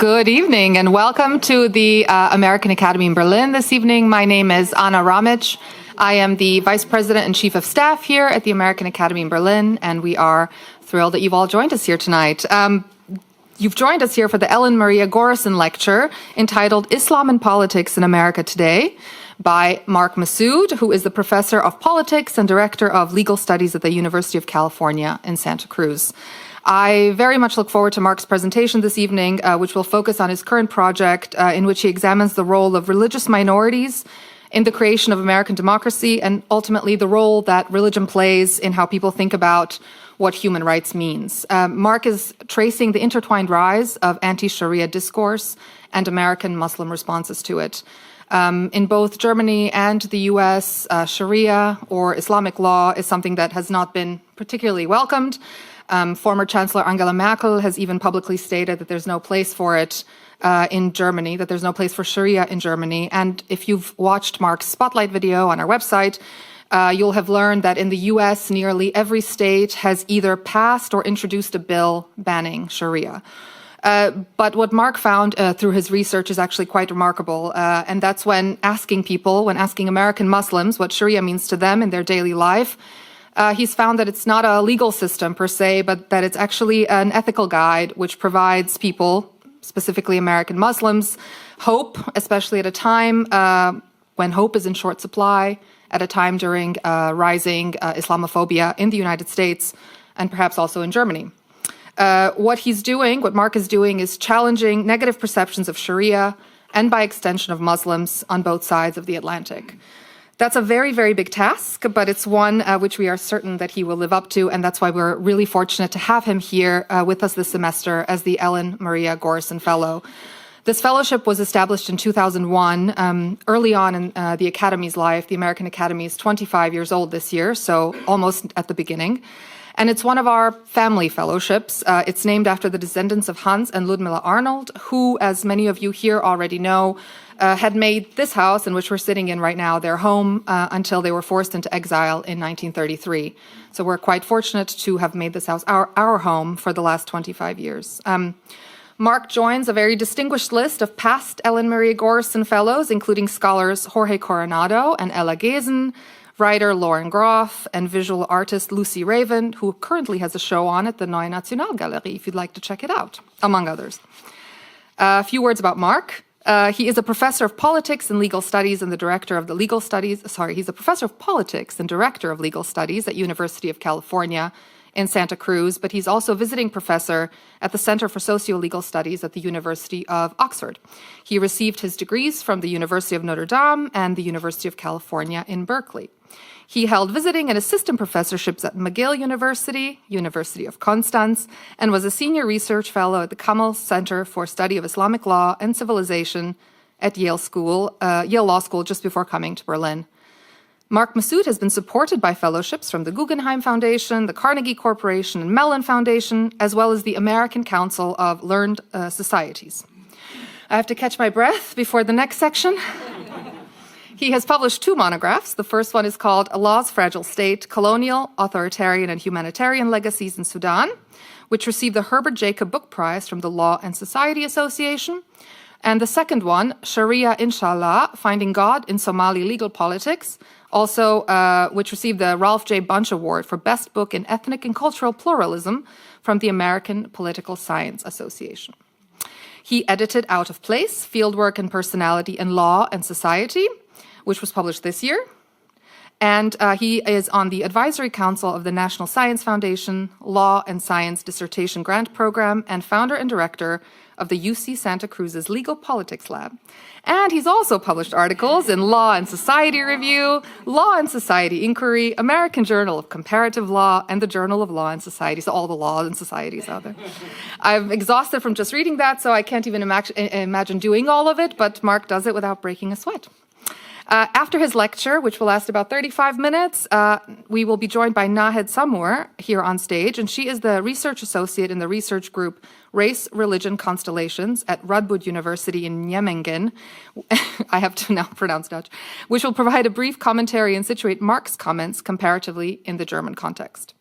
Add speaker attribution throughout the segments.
Speaker 1: Good evening and welcome to the American Academy in Berlin this evening. My name is Anna Ramic. I am the Vice President and Chief of Staff here at the American Academy in Berlin, and we are thrilled that you've all joined us here tonight. You've joined us here for the Ellen Maria Gorison Lecture entitled Islam and Politics in America Today by Mark Massoud, who is the Professor of Politics and Director of Legal Studies at the University of California in Santa Cruz. I very much look forward to Mark's presentation this evening, which will focus on his current project in which he examines the role of religious minorities in the creation of American democracy and ultimately the role that religion plays in how people think about what human rights means. Mark is tracing the intertwined rise of anti-Sharia discourse and American Muslim responses to it. In both Germany and the US, Sharia or Islamic law is something that has not been particularly welcomed. Former Chancellor Angela Merkel has even publicly stated that there's no place for it in Germany, that there's no place for Sharia in Germany. And if you've watched Mark's spotlight video on our website, you'll have learned that in the US, nearly every state has either passed or introduced a bill banning Sharia. But what Mark found through his research is actually quite remarkable. And that's when asking American Muslims what Sharia means to them in their daily life, he's found that it's not a legal system per se, but that it's actually an ethical guide which provides people, specifically American Muslims, hope, especially at a time when hope is in short supply, at a time during rising Islamophobia in the United States and perhaps also in Germany. What Mark is doing is challenging negative perceptions of Sharia and by extension of Muslims on both sides of the Atlantic. That's a very, very big task, but it's one which we are certain that he will live up to, and that's why we're really fortunate to have him here with us this semester as the Ellen Maria Gorison Fellow. This fellowship was established in 2001, early on in the Academy's life. The American Academy is 25 years old this year, so almost at the beginning. And it's one of our family fellowships. It's named after the descendants of Hans and Ludmilla Arnold, who, as many of you here already know, had made this house in which we're sitting in right now their home until they were forced into exile in 1933. So we're quite fortunate to have made this house our home for the last 25 years. Mark joins a very distinguished list of past Ellen Maria Gorison Fellows, including scholars Jorge Coronado and Ella Gesen, writer Lauren Groff, and visual artist Lucy Raven, who currently has a show on at the Neue Nationalgalerie, if you'd like to check it out, among others. A few words about Mark. He is a professor of politics and legal studies and the director of the legal studies. He's a professor of politics and director of legal studies at University of California in Santa Cruz, but he's also a visiting professor at the Center for Socio-Legal Studies at the University of Oxford. He received his degrees from the University of Notre Dame and the University of California in Berkeley. He held visiting and assistant professorships at McGill University, University of Constance, and was a senior research fellow at the Kamal Center for Study of Islamic Law and Civilization at Yale Law School just before coming to Berlin. Mark Massoud has been supported by fellowships from the Guggenheim Foundation, the Carnegie Corporation, and Mellon Foundation, as well as the American Council of Learned Societies. I have to catch my breath before the next section. He has published 2 monographs. The first one is called Allah's Fragile State, Colonial, Authoritarian, and Humanitarian Legacies in Sudan, which received the Herbert Jacob Book Prize from the Law and Society Association. And the second one, Sharia Inshallah, Finding God in Somali Legal Politics, also which received the Ralph J. Bunch Award for Best Book in Ethnic and Cultural Pluralism from the American Political Science Association. He edited Out of Place, Fieldwork and Personality in Law and Society, which was published this year. And he is on the Advisory Council of the National Science Foundation, Law and Science Dissertation Grant Program, and founder and director of the UC Santa Cruz's Legal Politics Lab. And he's also published articles in Law and Society Review, Law and Society Inquiry, American Journal of Comparative Law, and the Journal of Law and Society, so all the laws and societies out there. I'm exhausted from just reading that, so I can't even imagine doing all of it, but Mark does it without breaking a sweat. After his lecture, which will last about 35 minutes, we will be joined by Nahed Samour here on stage, and she is the research associate in the research group Race, Religion, Constellations at Radboud University in Nijmegen. I have to now pronounce Dutch, which will provide a brief commentary and situate Mark's comments comparatively in the German context.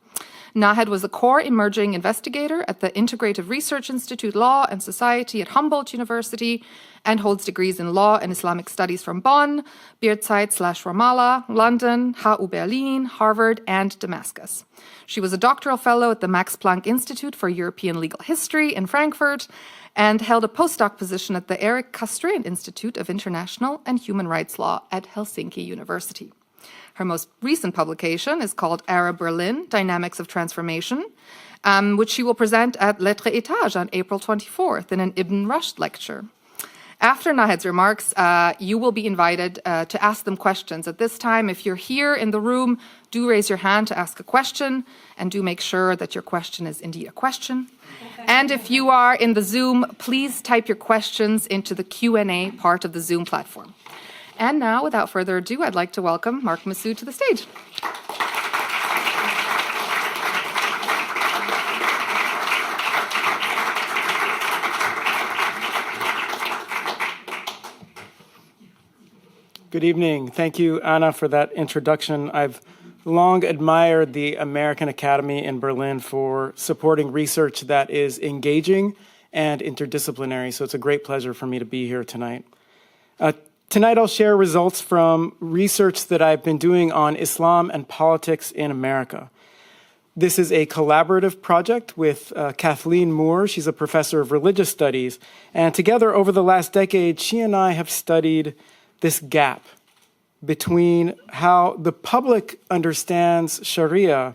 Speaker 1: Nahed was a core emerging investigator at the Integrative Research Institute Law and Society at Humboldt University and holds degrees in law and Islamic studies from Bonn, Birzeit/Ramallah, London, HU Berlin, Harvard, and Damascus. She was a doctoral fellow at the Max Planck Institute for European Legal History in Frankfurt and held a postdoc position at the Erik Castrén Institute of International and Human Rights Law at Helsinki University. Her most recent publication is called Arab Berlin, Dynamics of Transformation, which she will present at Lettres Étage on April 24th in an Ibn Rushd lecture. After Nahed's remarks, you will be invited to ask them questions. At this time, if you're here in the room, do raise your hand to ask a question, and do make sure that your question is indeed a question. And if you are in the Zoom, please type your questions into the Q&A part of the Zoom platform. And now, without further ado, I'd like to welcome Fathi Massoud to the stage.
Speaker 2: Good evening. Thank you, Anna, for that introduction. I've long admired the American Academy in Berlin for supporting research that is engaging and interdisciplinary, so it's a great pleasure for me to be here tonight. Tonight I'll share results from research that I've been doing on Islam and politics in America. This is a collaborative project with Kathleen Moore. She's a professor of religious studies, and together over the last decade, she and I have studied this gap between how the public understands Sharia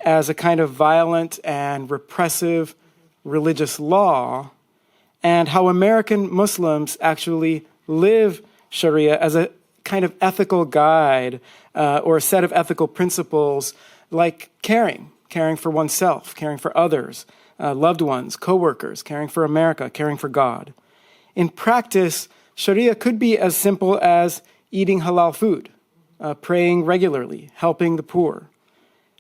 Speaker 2: as a kind of violent and repressive religious law, and how American Muslims actually live Sharia as a kind of ethical guide or a set of ethical principles like caring for oneself, caring for others, loved ones, co-workers, caring for America, caring for God. In practice, Sharia could be as simple as eating halal food, praying regularly, helping the poor.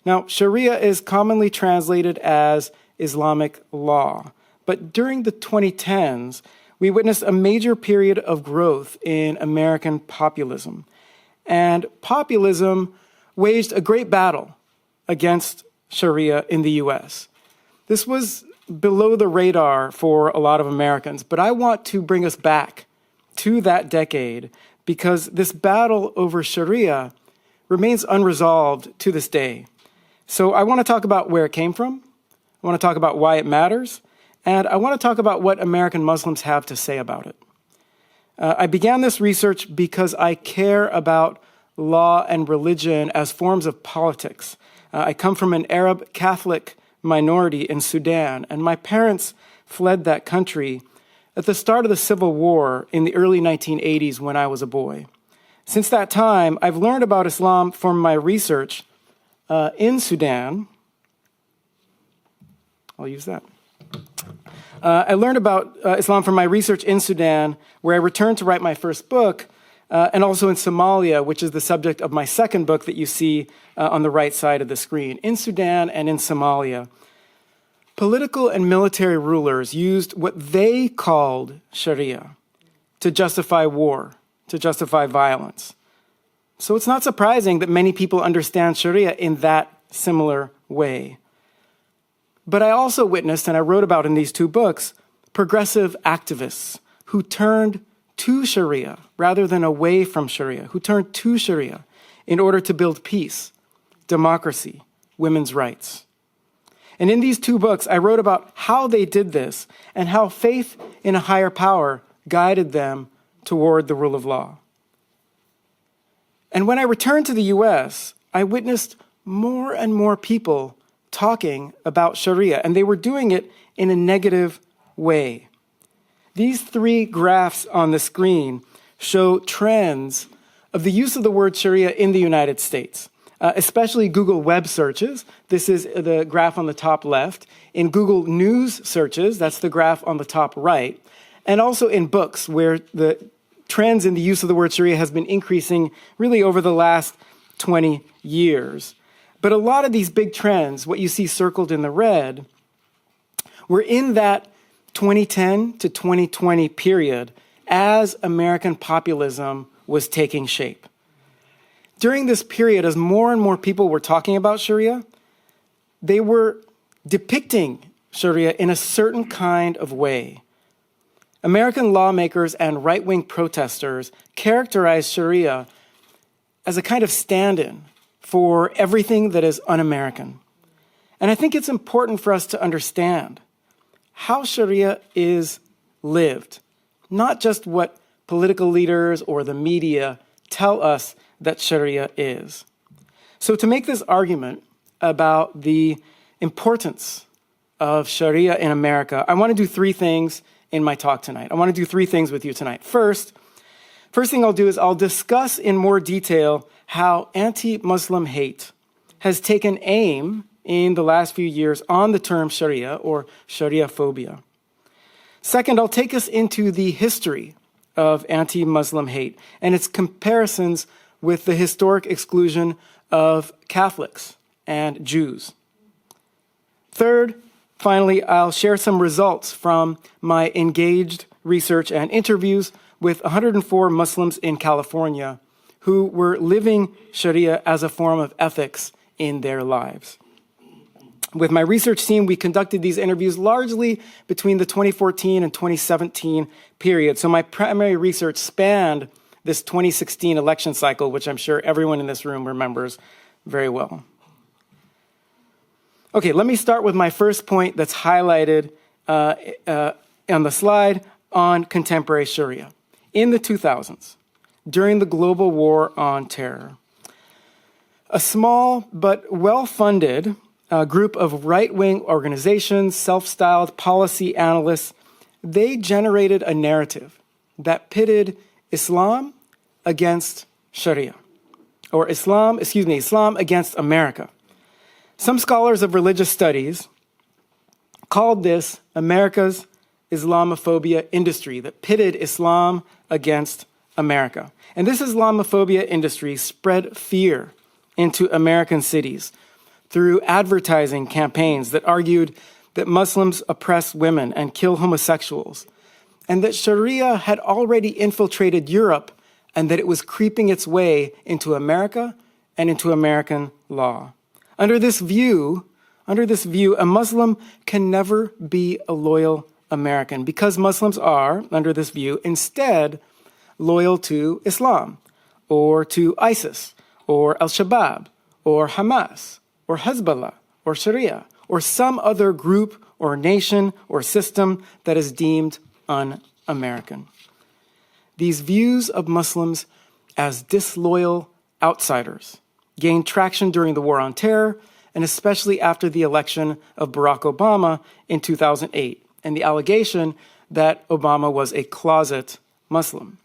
Speaker 2: Now, Sharia is commonly translated as Islamic law, but during the 2010s, we witnessed a major period of growth in American populism. And populism waged a great battle against Sharia in the US. This was below the radar for a lot of Americans, but I want to bring us back to that decade because this battle over Sharia remains unresolved to this day. So I want to talk about where it came from. I want to talk about why it matters. And I want to talk about what American Muslims have to say about it. I began this research because I care about law and religion as forms of politics. I come from an Arab Catholic minority in Sudan, and my parents fled that country at the start of the Civil War in the early 1980s when I was a boy. Since that time, I've learned about Islam from my research in Sudan. I'll use that. I learned about Islam from my research in Sudan, where I returned to write my first book, and also in Somalia, which is the subject of my second book that you see on the right side of the screen. In Sudan and in Somalia, political and military rulers used what they called Sharia to justify war, to justify violence. So it's not surprising that many people understand Sharia in that similar way. But I also witnessed, and I wrote about in these two books, progressive activists who turned to Sharia rather than away from Sharia, who turned to Sharia in order to build peace, democracy, women's rights. And in these two books, I wrote about how they did this and how faith in a higher power guided them toward the rule of law. And when I returned to the US, I witnessed more and more people talking about Sharia, and they were doing it in a negative way. These three graphs on the screen show trends of the use of the word Sharia in the United States, especially Google web searches. This is the graph on the top left. In Google News searches, that's the graph on the top right. And also in books, where the trends in the use of the word Sharia has been increasing really over the last 20 years. But a lot of these big trends, what you see circled in the red, were in that 2010 to 2020 period as American populism was taking shape. During this period, as more and more people were talking about Sharia, they were depicting Sharia in a certain kind of way. American lawmakers and right-wing protesters characterized Sharia as a kind of stand-in for everything that is un-American. And I think it's important for us to understand how Sharia is lived, not just what political leaders or the media tell us that Sharia is. So to make this argument about the importance of Sharia in America, I want to do three things in my talk tonight. I want to do three things with you tonight. First thing I'll do is I'll discuss in more detail how anti-Muslim hate has taken aim in the last few years on the term Sharia or Sharia phobia. Second, I'll take us into the history of anti-Muslim hate and its comparisons with the historic exclusion of Catholics and Jews. Third, finally, I'll share some results from my engaged research and interviews with 104 Muslims in California who were living Sharia as a form of ethics in their lives. With my research team, we conducted these interviews largely between the 2014 and 2017 period. So my primary research spanned this 2016 election cycle, which I'm sure everyone in this room remembers very well. Okay, let me start with my first point that's highlighted on the slide on contemporary Sharia. In the 2000s, during the global war on terror, a small but well-funded group of right-wing organizations, self-styled policy analysts, they generated a narrative that pitted Islam against Sharia, or Islam against America. Some scholars of religious studies called this America's Islamophobia industry that pitted Islam against America. And this Islamophobia industry spread fear into American cities through advertising campaigns that argued that Muslims oppress women and kill homosexuals, and that Sharia had already infiltrated Europe and that it was creeping its way into America and into American law. Under this view, a Muslim can never be a loyal American because Muslims are, under this view, instead loyal to Islam or to ISIS or Al-Shabaab or Hamas or Hezbollah or Sharia or some other group or nation or system that is deemed un-American. These views of Muslims as disloyal outsiders gained traction during the war on terror and especially after the election of Barack Obama in 2008 and the allegation that Obama was a closet Muslim.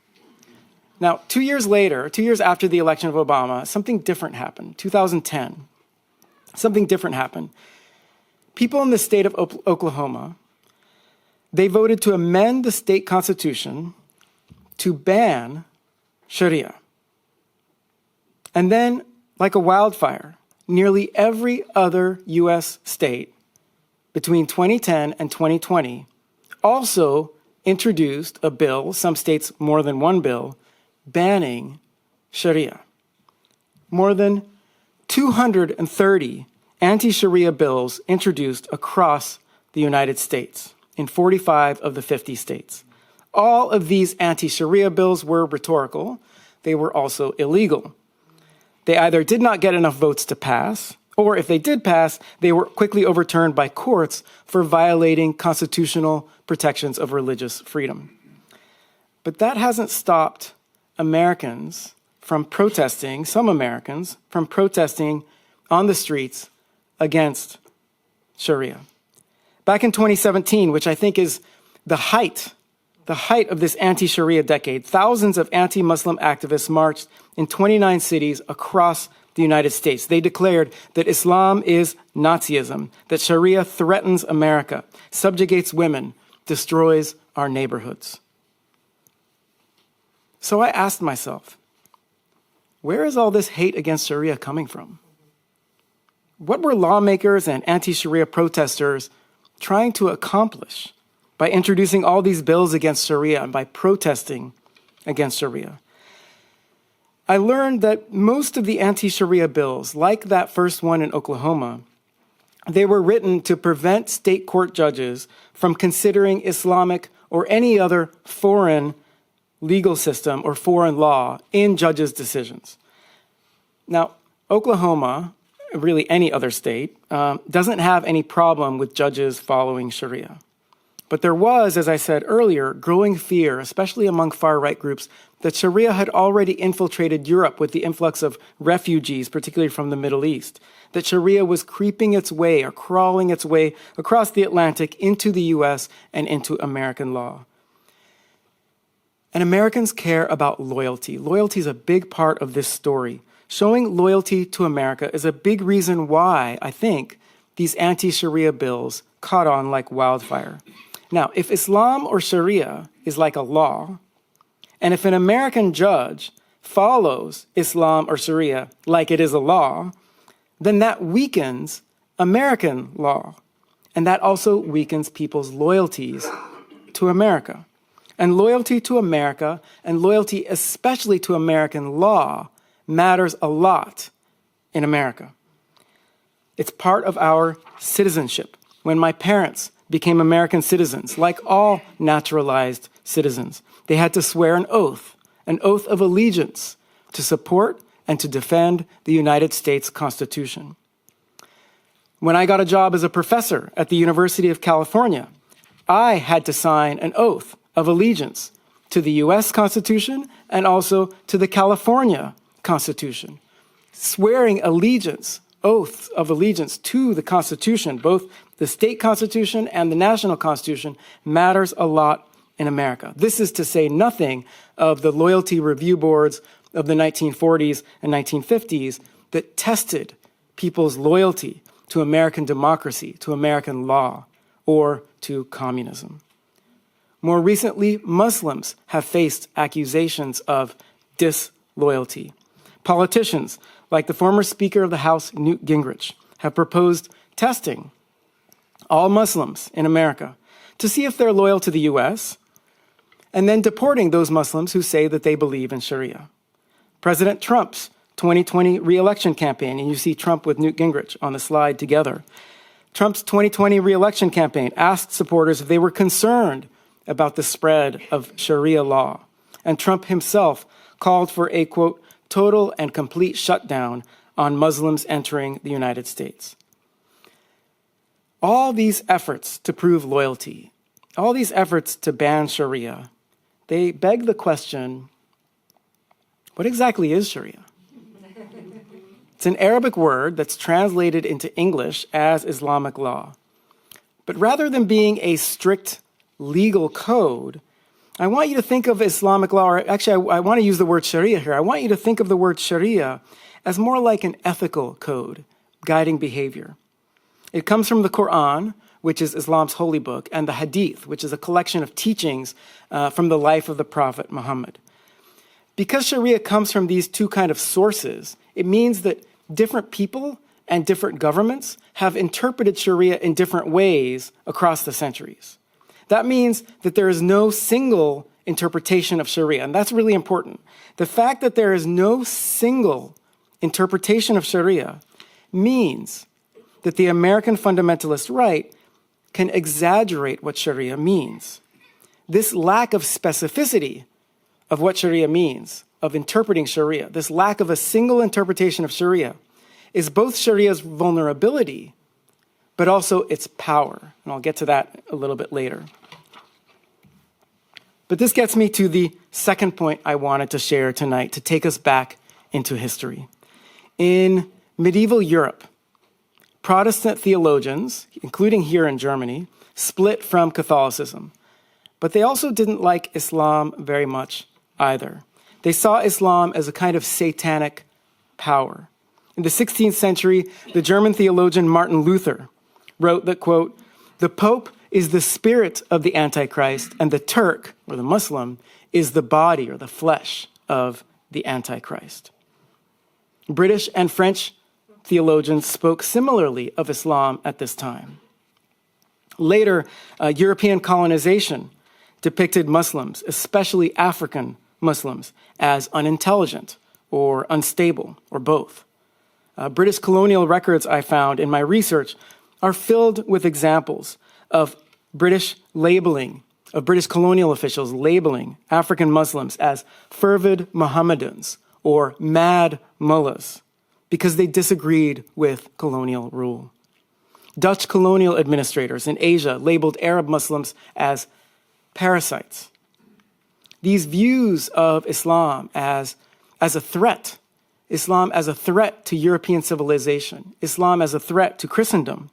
Speaker 2: Now, 2 years later, 2 years after the election of Obama, something different happened. 2010, something different happened. People in the state of Oklahoma, they voted to amend the state constitution to ban Sharia. And then, like a wildfire, nearly every other U.S. state between 2010 and 2020 also introduced a bill, some states more than one bill, banning Sharia. More than 230 anti-Sharia bills introduced across the United States in 45 of the 50 states. All of these anti-Sharia bills were rhetorical. They were also illegal. They either did not get enough votes to pass, or if they did pass, they were quickly overturned by courts for violating constitutional protections of religious freedom. But that hasn't stopped Americans from protesting, some Americans from protesting on the streets against Sharia. Back in 2017, which I think is the height of this anti-Sharia decade, thousands of anti-Muslim activists marched in 29 cities across the United States. They declared that Islam is Nazism, that Sharia threatens America, subjugates women, destroys our neighborhoods. So I asked myself, where is all this hate against Sharia coming from? What were lawmakers and anti-Sharia protesters trying to accomplish by introducing all these bills against Sharia and by protesting against Sharia? I learned that most of the anti-Sharia bills, like that first one in Oklahoma, they were written to prevent state court judges from considering Islamic or any other foreign legal system or foreign law in judges' decisions. Now, Oklahoma, really any other state, doesn't have any problem with judges following Sharia. But there was, as I said earlier, growing fear, especially among far-right groups, that Sharia had already infiltrated Europe with the influx of refugees, particularly from the Middle East, that Sharia was creeping its way or crawling its way across the Atlantic into the US and into American law. And Americans care about loyalty. Loyalty is a big part of this story. Showing loyalty to America is a big reason why, I think, these anti-Sharia bills caught on like wildfire. Now, if Islam or Sharia is like a law, and if an American judge follows Islam or Sharia like it is a law, then that weakens American law. And that also weakens people's loyalties to America. And loyalty to America, and loyalty especially to American law, matters a lot in America. It's part of our citizenship. When my parents became American citizens, like all naturalized citizens, they had to swear an oath of allegiance to support and to defend the United States Constitution. When I got a job as a professor at the University of California, I had to sign an oath of allegiance to the US Constitution and also to the California Constitution. Swearing allegiance, oaths of allegiance to the Constitution, both the state constitution and the national constitution, matters a lot in America. This is to say nothing of the loyalty review boards of the 1940s and 1950s that tested people's loyalty to American democracy, to American law, or to communism. More recently, Muslims have faced accusations of disloyalty. Politicians, like the former Speaker of the House, Newt Gingrich, have proposed testing all Muslims in America to see if they're loyal to the US, and then deporting those Muslims who say that they believe in Sharia. President Trump's 2020 re-election campaign, and you see Trump with Newt Gingrich on the slide together. Trump's 2020 re-election campaign asked supporters if they were concerned about the spread of Sharia law. And Trump himself called for a, quote, total and complete shutdown on Muslims entering the United States. All these efforts to prove loyalty, all these efforts to ban Sharia, they beg the question, what exactly is Sharia? It's an Arabic word that's translated into English as Islamic law. But rather than being a strict legal code, I want you to think of Islamic law, or actually I want to use the word Sharia here. I want you to think of the word Sharia as more like an ethical code guiding behavior. It comes from the Quran, which is Islam's holy book, and the Hadith, which is a collection of teachings from the life of the Prophet Muhammad. Because Sharia comes from these two kind of sources, it means that different people and different governments have interpreted Sharia in different ways across the centuries. That means that there is no single interpretation of Sharia, and that's really important. The fact that there is no single interpretation of Sharia means that the American fundamentalist right can exaggerate what Sharia means. This lack of specificity of what Sharia means, of interpreting Sharia, this lack of a single interpretation of Sharia, is both Sharia's vulnerability, but also its power. And I'll get to that a little bit later. But this gets me to the second point I wanted to share tonight to take us back into history. In medieval Europe, Protestant theologians, including here in Germany, split from Catholicism. But they also didn't like Islam very much either. They saw Islam as a kind of satanic power. In the 16th century, the German theologian Martin Luther wrote that, quote, the Pope is the spirit of the Antichrist, and the Turk, or the Muslim, is the body or the flesh of the Antichrist. British and French theologians spoke similarly of Islam at this time. Later, European colonization depicted Muslims, especially African Muslims, as unintelligent or unstable or both. British colonial records I found in my research are filled with examples of British colonial officials labeling African Muslims as fervid Mohammedans or mad mullahs because they disagreed with colonial rule. Dutch colonial administrators in Asia labeled Arab Muslims as parasites. These views of Islam as a threat, Islam as a threat to European civilization, Islam as a threat to Christendom,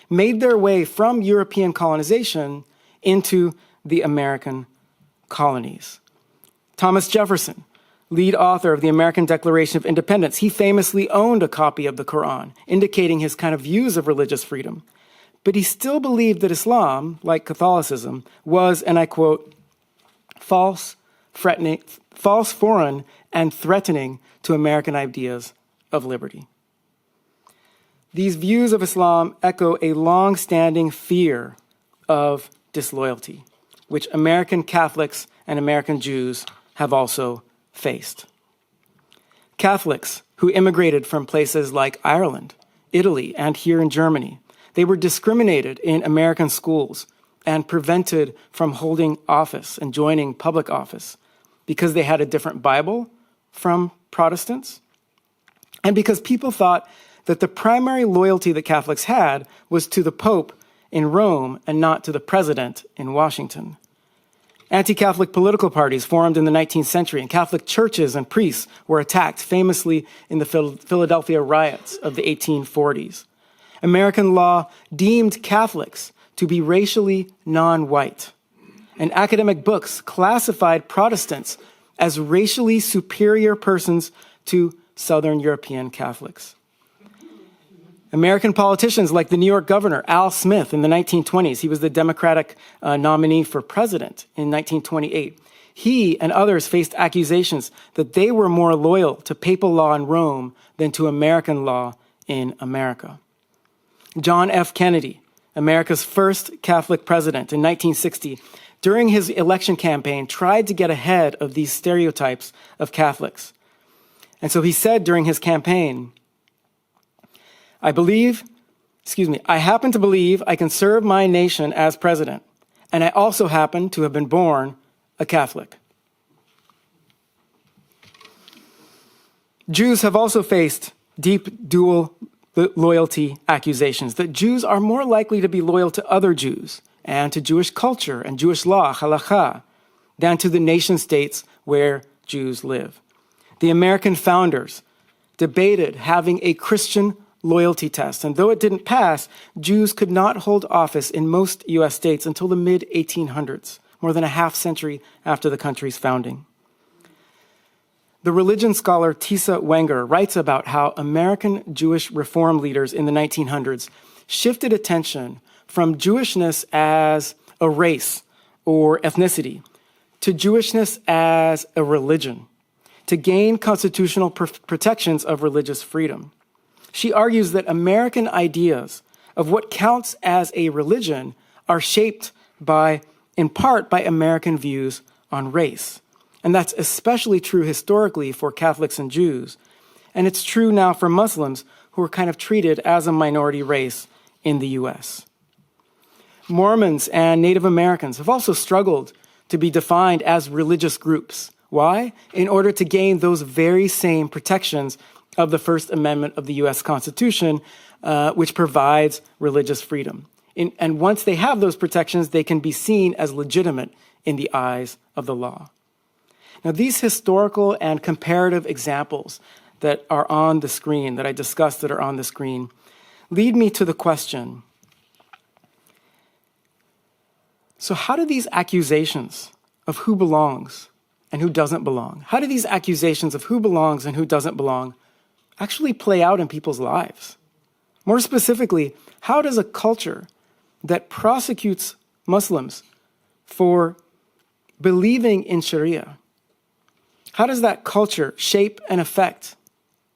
Speaker 2: made their way from European colonization into the American colonies. Thomas Jefferson, lead author of the American Declaration of Independence, he famously owned a copy of the Quran, indicating his kind of views of religious freedom. But he still believed that Islam, like Catholicism, was, and I quote, false, foreign, and threatening to American ideas of liberty. These views of Islam echo a long-standing fear of disloyalty, which American Catholics and American Jews have also faced. Catholics who immigrated from places like Ireland, Italy, and here in Germany, they were discriminated in American schools and prevented from holding office and joining public office because they had a different Bible from Protestants, and because people thought that the primary loyalty that Catholics had was to the Pope in Rome and not to the president in Washington. Anti-Catholic political parties formed in the 19th century, and Catholic churches and priests were attacked, famously in the Philadelphia riots of the 1840s. American law deemed Catholics to be racially non-white, and academic books classified Protestants as racially superior persons to Southern European Catholics. American politicians like the New York governor, Al Smith, in the 1920s, he was the Democratic nominee for president in 1928. He and others faced accusations that they were more loyal to papal law in Rome than to American law in America. John F. Kennedy, America's first Catholic president in 1960, during his election campaign, tried to get ahead of these stereotypes of Catholics. And so he said during his campaign, I happen to believe I can serve my nation as president, and I also happen to have been born a Catholic. Jews have also faced deep dual loyalty accusations that Jews are more likely to be loyal to other Jews and to Jewish culture and Jewish law, halakha, than to the nation states where Jews live. The American founders debated having a Christian loyalty test, and though it didn't pass, Jews could not hold office in most U.S. states until the mid-1800s, more than a half century after the country's founding. The religion scholar Tisa Wenger writes about how American Jewish reform leaders in the 1900s shifted attention from Jewishness as a race or ethnicity to Jewishness as a religion to gain constitutional protections of religious freedom. She argues that American ideas of what counts as a religion are shaped in part by American views on race. And that's especially true historically for Catholics and Jews. And it's true now for Muslims who are kind of treated as a minority race in the US. Mormons and Native Americans have also struggled to be defined as religious groups. Why? In order to gain those very same protections of the First Amendment of the U.S. Constitution, which provides religious freedom. And once they have those protections, they can be seen as legitimate in the eyes of the law. Now, these historical and comparative examples that are on the screen, that I discussed that are on the screen, lead me to the question, so how do these accusations of who belongs and who doesn't belong, how do these accusations of who belongs and who doesn't belong actually play out in people's lives? More specifically, how does a culture that prosecutes Muslims for believing in sharia, how does that culture shape and affect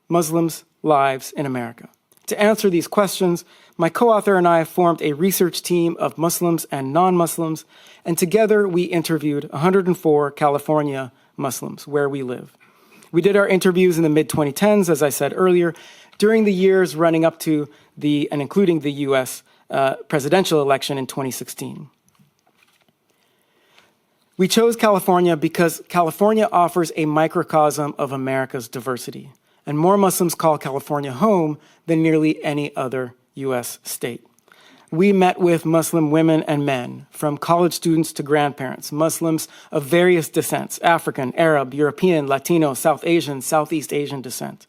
Speaker 2: Muslims' lives in America? To answer these questions, my co-author and I formed a research team of Muslims and non-Muslims, and together we interviewed 104 California Muslims where we live. We did our interviews in the mid-2010s, as I said earlier, during the years running up to and including the U.S. presidential election in 2016. We chose California because California offers a microcosm of America's diversity, and more Muslims call California home than nearly any other U.S. state. We met with Muslim women and men, from college students to grandparents, Muslims of various descents, African, Arab, European, Latino, South Asian, Southeast Asian descent.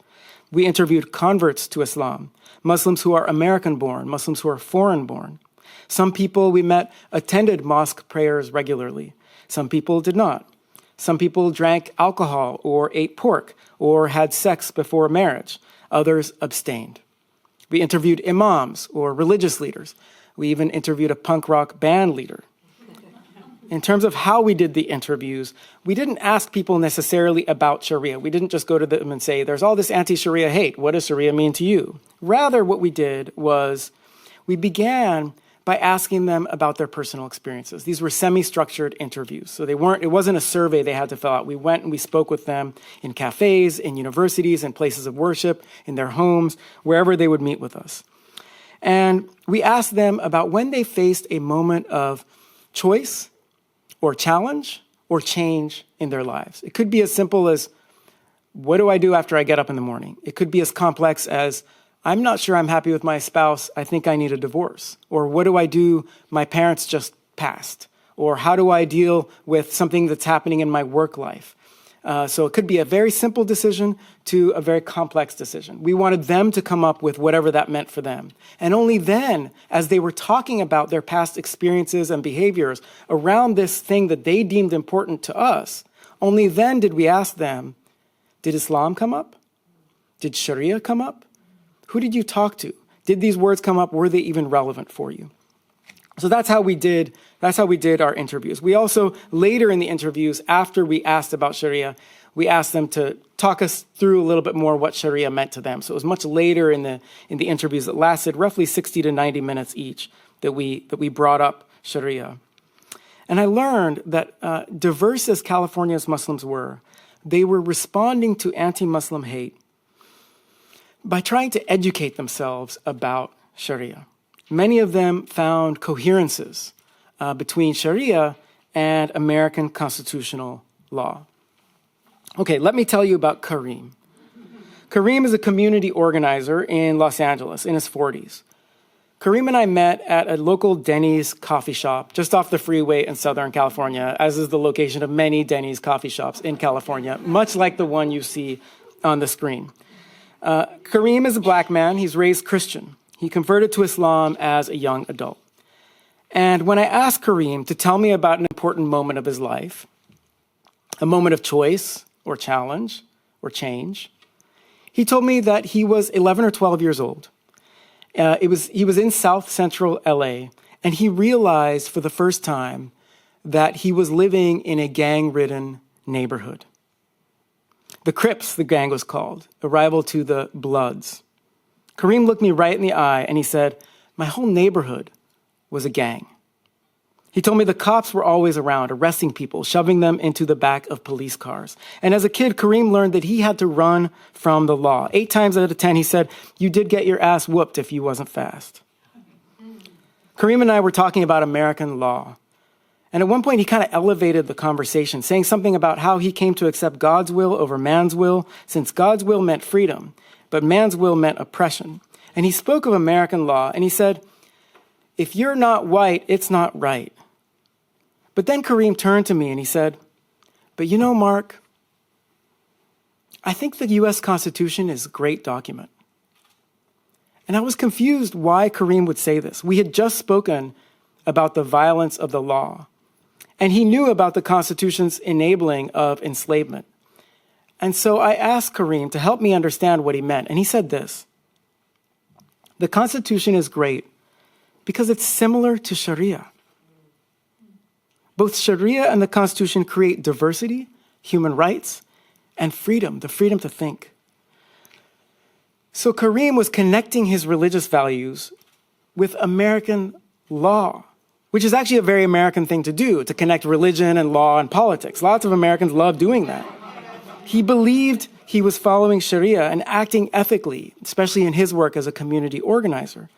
Speaker 2: We interviewed converts to Islam, Muslims who are American-born, Muslims who are foreign-born. Some people we met attended mosque prayers regularly. Some people did not. Some people drank alcohol or ate pork or had sex before marriage. Others abstained. We interviewed imams or religious leaders. We even interviewed a punk rock band leader. In terms of how we did the interviews, we didn't ask people necessarily about Sharia. We didn't just go to them and say, there's all this anti-Sharia hate. What does Sharia mean to you? Rather, what we did was we began by asking them about their personal experiences. These were semi-structured interviews. So it wasn't a survey they had to fill out. We went and we spoke with them in cafes, in universities, in places of worship, in their homes, wherever they would meet with us. And we asked them about when they faced a moment of choice or challenge or change in their lives. It could be as simple as, what do I do after I get up in the morning? It could be as complex as, I'm not sure I'm happy with my spouse. I think I need a divorce. Or what do I do? My parents just passed. Or how do I deal with something that's happening in my work life? So it could be a very simple decision to a very complex decision. We wanted them to come up with whatever that meant for them. And only then, as they were talking about their past experiences and behaviors around this thing that they deemed important to us, only then did we ask them, did Islam come up? Did Sharia come up? Who did you talk to? Did these words come up? Were they even relevant for you? So that's how we did our interviews. We also, later in the interviews, after we asked about Sharia, we asked them to talk us through a little bit more what Sharia meant to them. So it was much later in the interviews that lasted roughly 60 to 90 minutes each that we brought up Sharia. And I learned that diverse as California's Muslims were, they were responding to anti-Muslim hate by trying to educate themselves about Sharia. Many of them found coherences between Sharia and American constitutional law. Okay, let me tell you about Kareem. Kareem is a community organizer in Los Angeles in his 40s. Kareem and I met at a local Denny's coffee shop just off the freeway in Southern California, as is the location of many Denny's coffee shops in California, much like the one you see on the screen. Kareem is a black man. He's raised Christian. He converted to Islam as a young adult. And when I asked Kareem to tell me about an important moment of his life, a moment of choice or challenge or change, he told me that he was 11 or 12 years old. He was in South Central LA, and he realized for the first time that he was living in a gang-ridden neighborhood. The Crips, the gang was called, a rival to the Bloods. Kareem looked me right in the eye and he said, my whole neighborhood was a gang. He told me the cops were always around, arresting people, shoving them into the back of police cars. And as a kid, Kareem learned that he had to run from the law. 8 times out of 10, he said, you did get your ass whooped if you wasn't fast. Kareem and I were talking about American law. And at one point, he kind of elevated the conversation, saying something about how he came to accept God's will over man's will, since God's will meant freedom, but man's will meant oppression. And he spoke of American law, and he said, if you're not white, it's not right. But then Kareem turned to me and he said, but you know, Mark, I think the U.S. Constitution is a great document. And I was confused why Kareem would say this. We had just spoken about the violence of the law. And he knew about the Constitution's enabling of enslavement. And so I asked Kareem to help me understand what he meant. And he said this: the Constitution is great because it's similar to Sharia. Both Sharia and the Constitution create diversity, human rights, and freedom, the freedom to think. So Kareem was connecting his religious values with American law, which is actually a very American thing to do, to connect religion and law and politics. Lots of Americans love doing that. He believed he was following Sharia and acting ethically, especially in his work as a community organizer.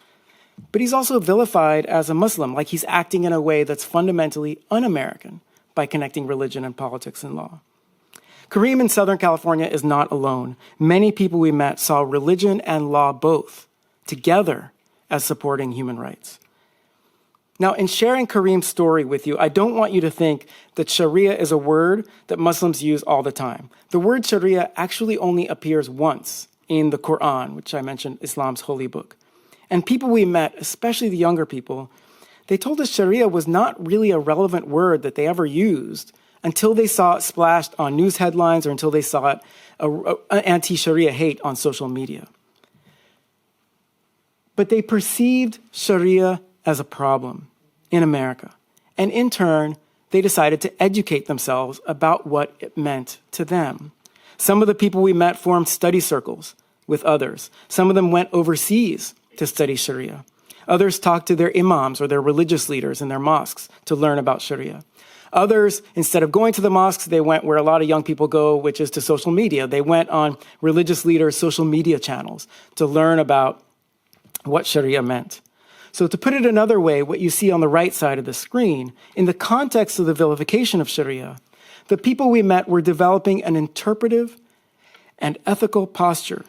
Speaker 2: But he's also vilified as a Muslim, like he's acting in a way that's fundamentally un-American by connecting religion and politics and law. Kareem in Southern California is not alone. Many people we met saw religion and law both together as supporting human rights. Now, in sharing Kareem's story with you, I don't want you to think that Sharia is a word that Muslims use all the time. The word Sharia actually only appears once in the Quran, which I mentioned, Islam's holy book. And people we met, especially the younger people, they told us Sharia was not really a relevant word that they ever used until they saw it splashed on news headlines or until they saw it anti-Sharia hate on social media. But they perceived Sharia as a problem in America. And in turn, they decided to educate themselves about what it meant to them. Some of the people we met formed study circles with others. Some of them went overseas to study Sharia. Others talked to their imams or their religious leaders in their mosques to learn about Sharia. Others, instead of going to the mosques, they went where a lot of young people go, which is to social media. They went on religious leaders' social media channels to learn about what Sharia meant. So to put it another way, what you see on the right side of the screen, in the context of the vilification of Sharia, the people we met were developing an interpretive and ethical posture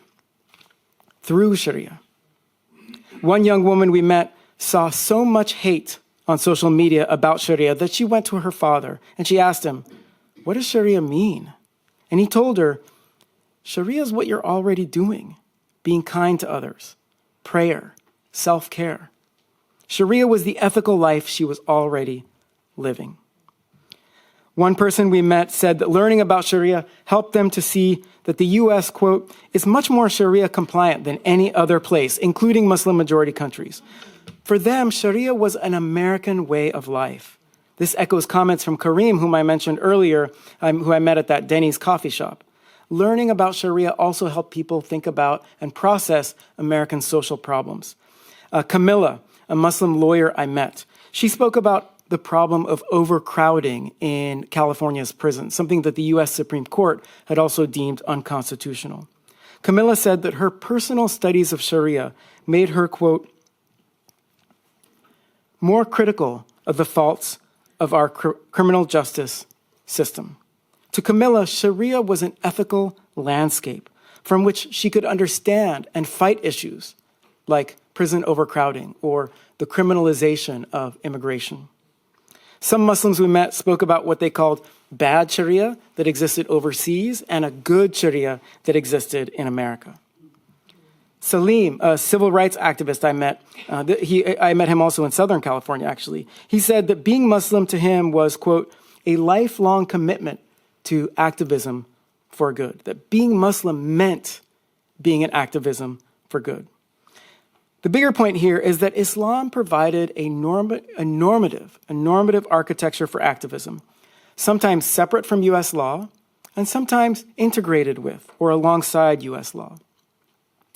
Speaker 2: through Sharia. One young woman we met saw so much hate on social media about Sharia that she went to her father and she asked him, "What does Sharia mean?" And he told her, "Sharia is what you're already doing, being kind to others, prayer, self-care." Sharia was the ethical life she was already living. One person we met said that learning about Sharia helped them to see that the U.S., quote, is much more Sharia compliant than any other place, including Muslim majority countries. For them, Sharia was an American way of life. This echoes comments from Kareem, whom I mentioned earlier, who I met at that Denny's coffee shop. Learning about Sharia also helped people think about and process American social problems. Camilla, a Muslim lawyer I met, she spoke about the problem of overcrowding in California's prisons, something that the U.S. Supreme Court had also deemed unconstitutional. Camilla said that her personal studies of Sharia made her, quote, more critical of the faults of our criminal justice system. To Camilla, Sharia was an ethical landscape from which she could understand and fight issues like prison overcrowding or the criminalization of immigration. Some Muslims we met spoke about what they called bad Sharia that existed overseas and a good Sharia that existed in America. Salim, a civil rights activist I met, I met him also in Southern California, actually. He said that being Muslim to him was, quote, a lifelong commitment to activism for good, that being Muslim meant being an activism for good. The bigger point here is that Islam provided a normative architecture for activism, sometimes separate from U.S. law and sometimes integrated with or alongside U.S. law.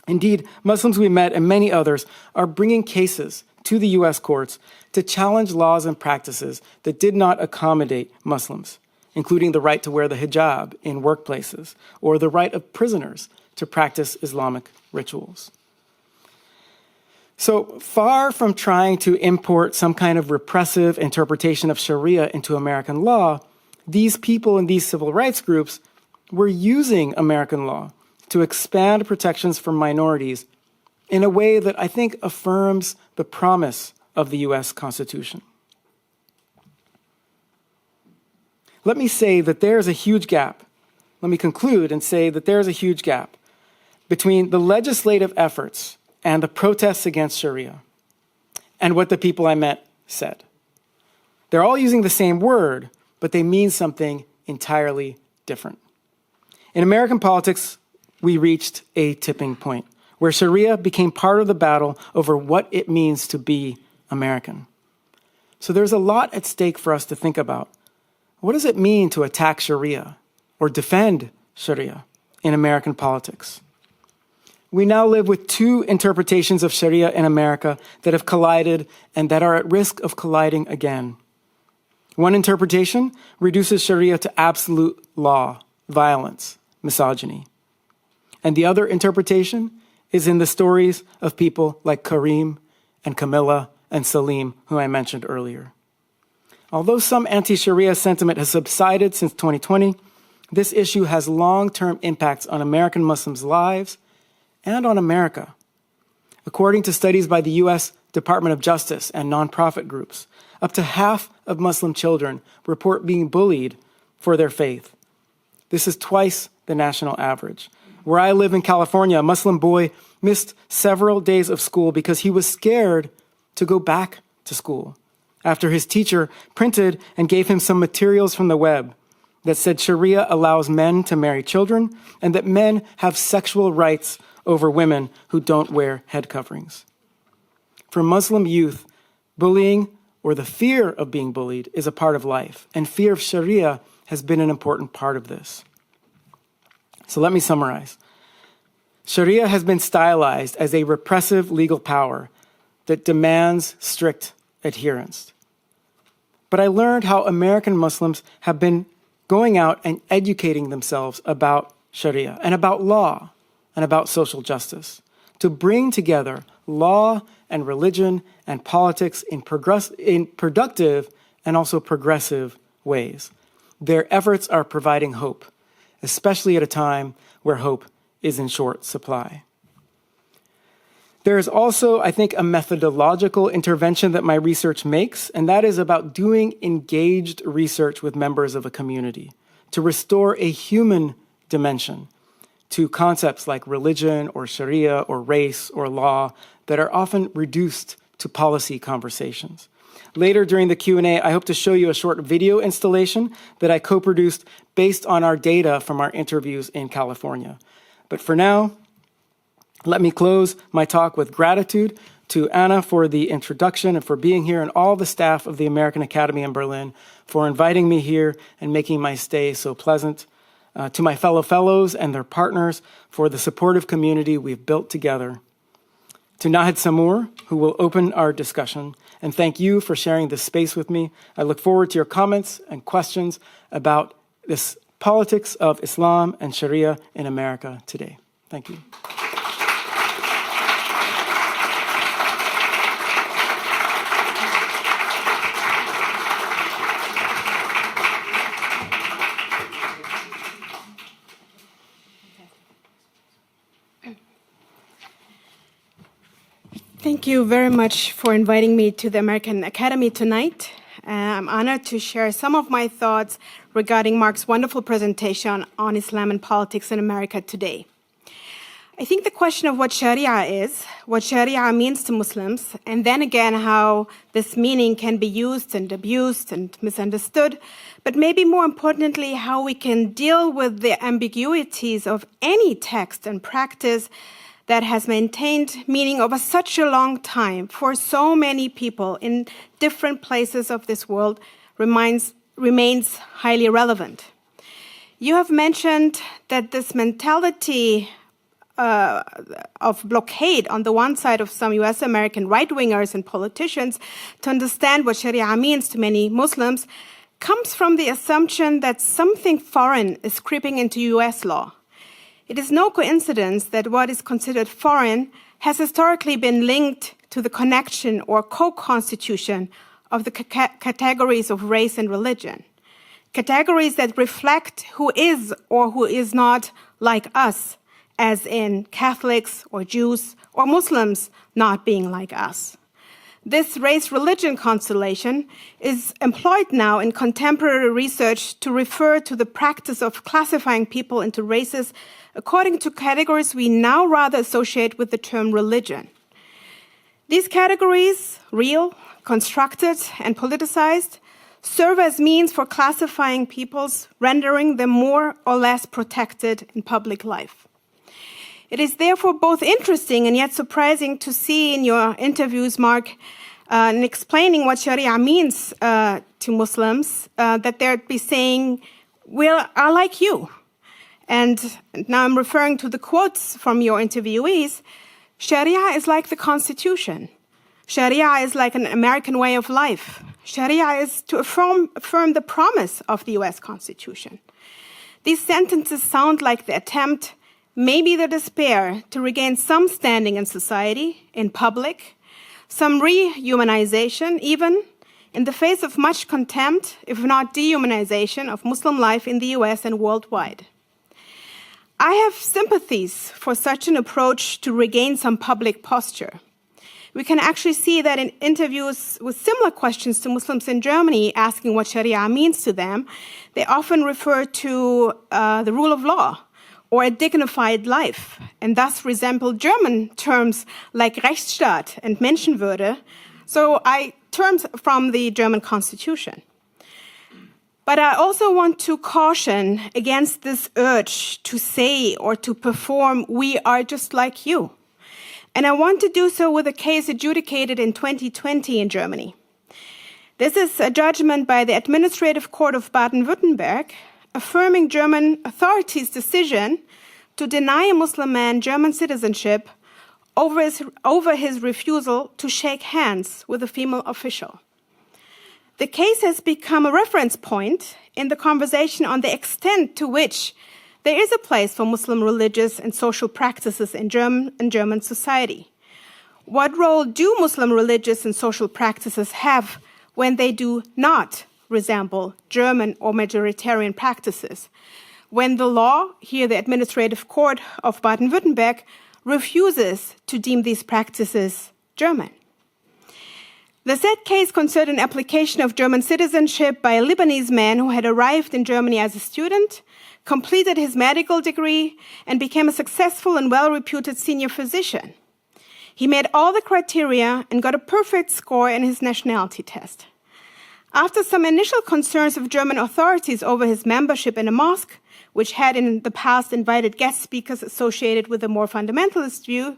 Speaker 2: Indeed, Muslims we met and many others are bringing cases to the U.S. courts to challenge laws and practices that did not accommodate Muslims, including the right to wear the hijab in workplaces or the right of prisoners to practice Islamic rituals. So far from trying to import some kind of repressive interpretation of Sharia into American law, these people in these civil rights groups were using American law to expand protections for minorities in a way that I think affirms the promise of the U.S. Constitution. Let me say that there is a huge gap. Let me conclude and say that there is a huge gap between the legislative efforts and the protests against Sharia and what the people I met said. They're all using the same word, but they mean something entirely different. In American politics, we reached a tipping point where Sharia became part of the battle over what it means to be American. So there's a lot at stake for us to think about. What does it mean to attack Sharia or defend Sharia in American politics? We now live with two interpretations of Sharia in America that have collided and that are at risk of colliding again. One interpretation reduces Sharia to absolute law, violence, misogyny. And the other interpretation is in the stories of people like Kareem and Camilla and Salim, who I mentioned earlier. Although some anti-Sharia sentiment has subsided since 2020, this issue has long-term impacts on American Muslims' lives and on America. According to studies by the U.S. Department of Justice and nonprofit groups, up to half of Muslim children report being bullied for their faith. This is twice the national average. Where I live in California, a Muslim boy missed several days of school because he was scared to go back to school after his teacher printed and gave him some materials from the web that said Sharia allows men to marry children and that men have sexual rights over women who don't wear head coverings. For Muslim youth, bullying or the fear of being bullied is a part of life, and fear of Sharia has been an important part of this. So let me summarize. Sharia has been stylized as a repressive legal power that demands strict adherence. But I learned how American Muslims have been going out and educating themselves about Sharia and about law and about social justice to bring together law and religion and politics in productive and also progressive ways. Their efforts are providing hope, especially at a time where hope is in short supply. There is also, I think, a methodological intervention that my research makes, and that is about doing engaged research with members of a community to restore a human dimension to concepts like religion or Sharia or race or law that are often reduced to policy conversations. Later during the Q&A, I hope to show you a short video installation that I co-produced based on our data from our interviews in California. But for now, let me close my talk with gratitude to Anna for the introduction and for being here, and all the staff of the American Academy in Berlin for inviting me here and making my stay so pleasant. To my fellow fellows and their partners for the supportive community we've built together. To Nahid Samour, who will open our discussion, and thank you for sharing this space with me. I look forward to your comments and questions about this politics of Islam and Sharia in America today. Thank you.
Speaker 3: Thank you very much for inviting me to the American Academy tonight. I'm honored to share some of my thoughts regarding Mark's wonderful presentation on Islam and politics in America today. I think the question of what Sharia is, what Sharia means to Muslims, and then again how this meaning can be used and abused and misunderstood, but maybe more importantly, how we can deal with the ambiguities of any text and practice that has maintained meaning over such a long time for so many people in different places of this world remains highly relevant. You have mentioned that this mentality of blockade on the one side of some US American right-wingers and politicians to understand what Sharia means to many Muslims comes from the assumption that something foreign is creeping into US law. It is no coincidence that what is considered foreign has historically been linked to the connection or co-constitution of the categories of race and religion, categories that reflect who is or who is not like us, as in Catholics or Jews or Muslims not being like us. This race-religion constellation is employed now in contemporary research to refer to the practice of classifying people into races according to categories we now rather associate with the term religion. These categories, real, constructed, and politicized, serve as means for classifying peoples, rendering them more or less protected in public life. It is therefore both interesting and yet surprising to see in your interviews, Mark, in explaining what Sharia means to Muslims, that they'd be saying, we are like you. And now I'm referring to the quotes from your interviewees. Sharia is like the Constitution. Sharia is like an American way of life. Sharia is to affirm the promise of the US Constitution. These sentences sound like the attempt, maybe the despair, to regain some standing in society, in public, some rehumanization even, in the face of much contempt, if not dehumanization, of Muslim life in the US and worldwide. I have sympathies for such an approach to regain some public posture. We can actually see that in interviews with similar questions to Muslims in Germany asking what Sharia means to them, they often refer to the rule of law or a dignified life, and thus resemble German terms like Rechtsstaat and Menschenwürde, terms from the German constitution. But I also want to caution against this urge to say or to perform, we are just like you. And I want to do so with a case adjudicated in 2020 in Germany. This is a judgment by the Administrative Court of Baden-Württemberg affirming German authorities' decision to deny a Muslim man German citizenship over his refusal to shake hands with a female official. The case has become a reference point in the conversation on the extent to which there is a place for Muslim religious and social practices in German society. What role do Muslim religious and social practices have when they do not resemble German or majoritarian practices? When the law, here the Administrative Court of Baden-Württemberg, refuses to deem these practices German. The said case concerned an application of German citizenship by a Lebanese man who had arrived in Germany as a student, completed his medical degree, and became a successful and well-reputed senior physician. He met all the criteria and got a perfect score in his nationality test. After some initial concerns of German authorities over his membership in a mosque, which had in the past invited guest speakers associated with a more fundamentalist view,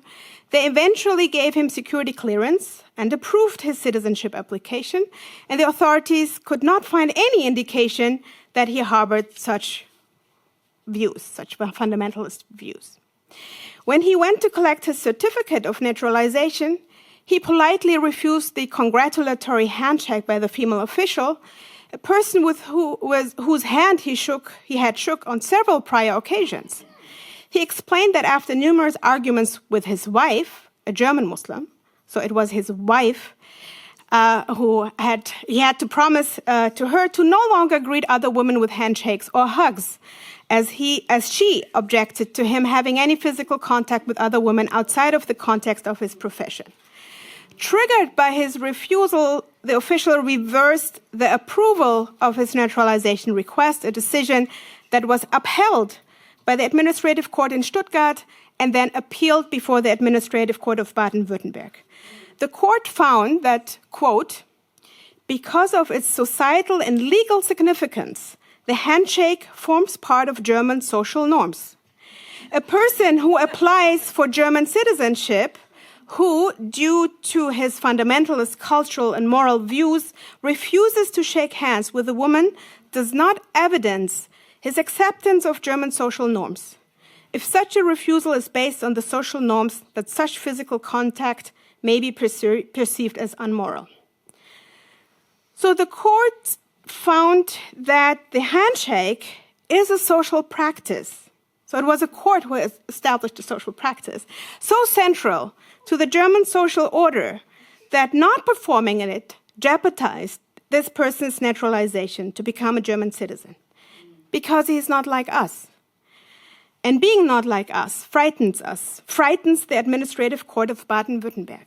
Speaker 3: they eventually gave him security clearance and approved his citizenship application, and the authorities could not find any indication that he harbored such views, such fundamentalist views. When he went to collect his certificate of naturalization, he politely refused the congratulatory handshake by the female official, a person with whose hand he had shook on several prior occasions. He explained that after numerous arguments with his wife, a German Muslim, so it was his wife he had to promise to her to no longer greet other women with handshakes or hugs, as she objected to him having any physical contact with other women outside of the context of his profession. Triggered by his refusal, the official reversed the approval of his naturalization request, a decision that was upheld by the Administrative Court in Stuttgart and then appealed before the Administrative Court of Baden-Württemberg. The court found that, quote, because of its societal and legal significance, the handshake forms part of German social norms. A person who applies for German citizenship, who, due to his fundamentalist cultural and moral views, refuses to shake hands with a woman, does not evidence his acceptance of German social norms. If such a refusal is based on the social norms that such physical contact may be perceived as unmoral. So the court found that the handshake is a social practice. So it was a court who established a social practice, so central to the German social order that not performing it jeopardized this person's naturalization to become a German citizen, because he is not like us. And being not like us, frightens the Administrative Court of Baden-Württemberg.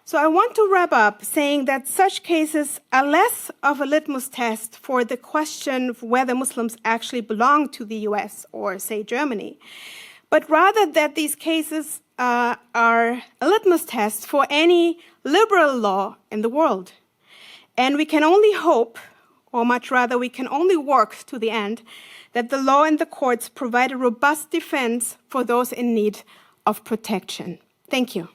Speaker 3: So I want to wrap up saying that such cases are less of a litmus test for the question of whether Muslims actually belong to the US or, say, Germany, but rather that these cases are a litmus test for any liberal law in the world. And we can only hope, or much rather we can only work to the end, that the law and the courts provide a robust defense for those in need of protection. Thank you.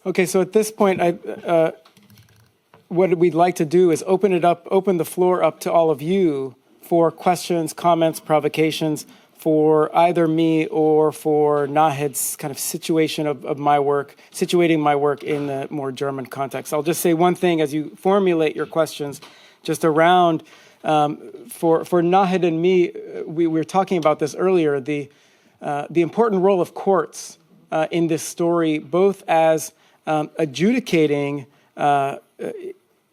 Speaker 2: Okay, so at this point, what we'd like to do is open the floor up to all of you for questions, comments, provocations for either me or for Nahid's kind of situation of my work, situating my work in the more German context. I'll just say one thing as you formulate your questions, just around, for Nahid and me, we were talking about this earlier, the important role of courts in this story, both as adjudicating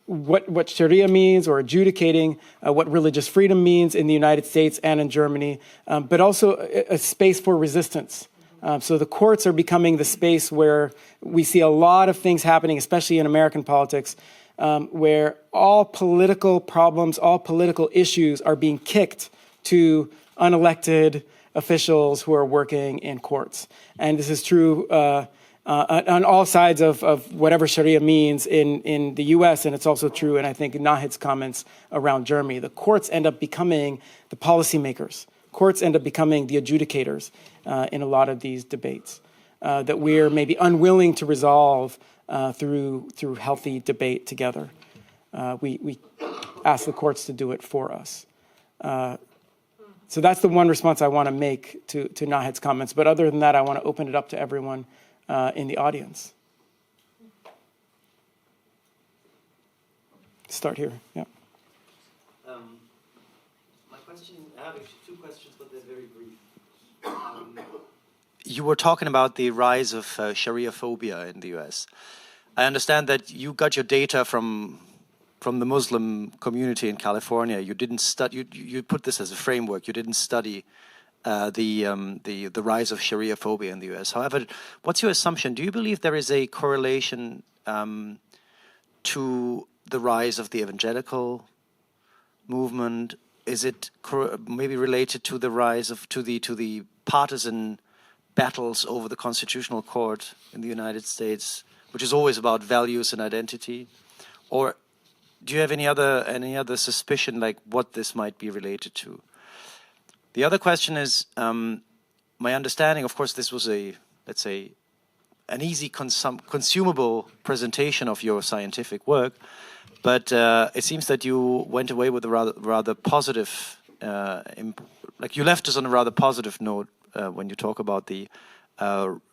Speaker 2: what Sharia means, or adjudicating what religious freedom means in the United States and in Germany, but also a space for resistance. So the courts are becoming the space where we see a lot of things happening, especially in American politics, where all political problems, all political issues are being kicked to unelected officials who are working in courts. And this is true on all sides of whatever Sharia means in the US, and it's also true, and I think Nahid's comments around Germany. The courts end up becoming the policymakers. Courts end up becoming the adjudicators in a lot of these debates that we're maybe unwilling to resolve through healthy debate together. We ask the courts to do it for us. So that's the one response I want to make to Nahid's comments. But other than that, I want to open it up to everyone in the audience. Start here. Yeah.
Speaker 4: My question, I have actually two questions, but they're very brief. You were talking about the rise of Sharia phobia in the US. I understand that you got your data from the Muslim community in California. You didn't study. You put this as a framework. You didn't study the rise of Sharia phobia in the US. However, what's your assumption? Do you believe there is a correlation to the rise of the evangelical movement? Is it maybe related to the rise of to the partisan battles over the Constitutional Court in the United States, which is always about values and identity? Or do you have any other suspicion, like what this might be related to? The other question is, my understanding, of course, this was let's say, an easy consumable presentation of your scientific work, but it seems that you went away with a rather positive, like you left us on a rather positive note when you talk about the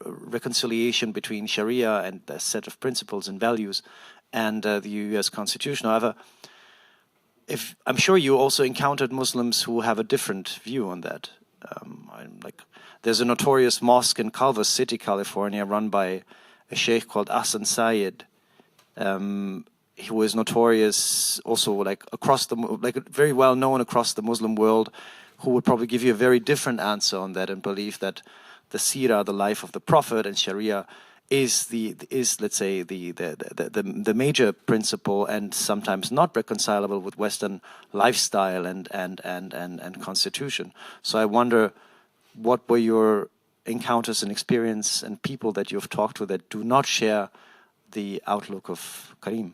Speaker 4: reconciliation between Sharia and a set of principles and values and the US Constitution. However, I'm sure you also encountered Muslims who have a different view on that. There's a notorious mosque in Culver City, California, run by a sheikh called Hassan Syed, who is notorious also very well known across the Muslim world, who would probably give you a very different answer on that and believe that the seerah, the life of the Prophet, and Sharia is let's say the major principle and sometimes not reconcilable with Western lifestyle and constitution. So I wonder, what were your encounters and experience and people that you've talked to that do not share the outlook of Karim?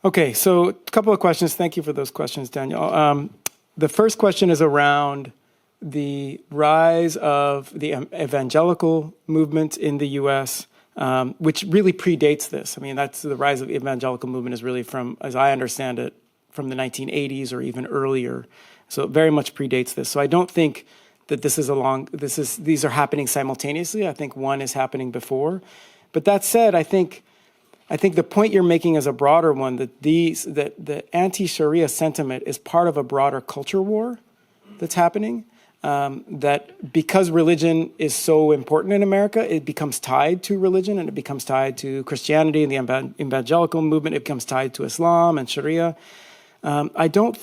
Speaker 2: Okay, so a couple of questions. Thank you for those questions, Daniel. The first question is around the rise of the evangelical movement in the U.S., which really predates this. I mean, that's the rise of the evangelical movement is really from, as I understand it, from the 1980s or even earlier. So it very much predates this. So I don't think that these are happening simultaneously. I think one is happening before. But that said, I think the point you're making is a broader one, that the anti-Sharia sentiment is part of a broader culture war that's happening. That because religion is so important in America, it becomes tied to religion, and it becomes tied to Christianity and the evangelical movement. It becomes tied to Islam and Sharia. I don't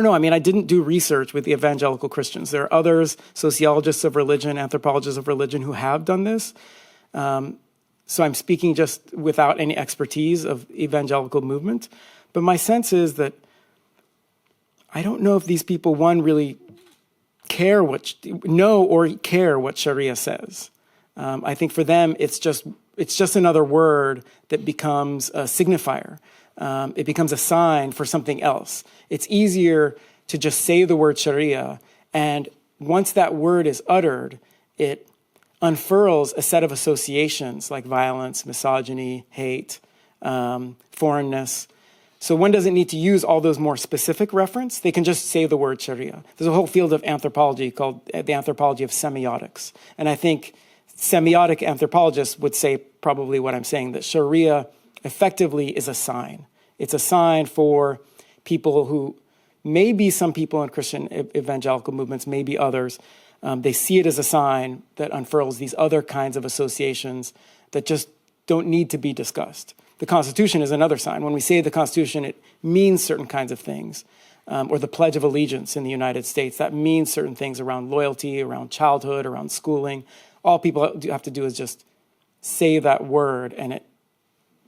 Speaker 2: know. I mean, I didn't do research with the evangelical Christians. There are others, sociologists of religion, anthropologists of religion, who have done this. So I'm speaking just without any expertise of evangelical movement. But my sense is that I don't know if these people, one, really know or care what Sharia says. I think for them, it's just another word that becomes a signifier. It becomes a sign for something else. It's easier to just say the word Sharia, and once that word is uttered, it unfurls a set of associations like violence, misogyny, hate, foreignness. So one doesn't need to use all those more specific reference. They can just say the word Sharia. There's a whole field of anthropology called the anthropology of semiotics. And I think semiotic anthropologists would say probably what I'm saying, that Sharia effectively is a sign. It's a sign for people who, maybe some people in Christian evangelical movements, maybe others, they see it as a sign that unfurls these other kinds of associations that just don't need to be discussed. The Constitution is another sign. When we say the Constitution, it means certain kinds of things. Or the Pledge of Allegiance in the United States, that means certain things around loyalty, around childhood, around schooling. All people have to do is just say that word, and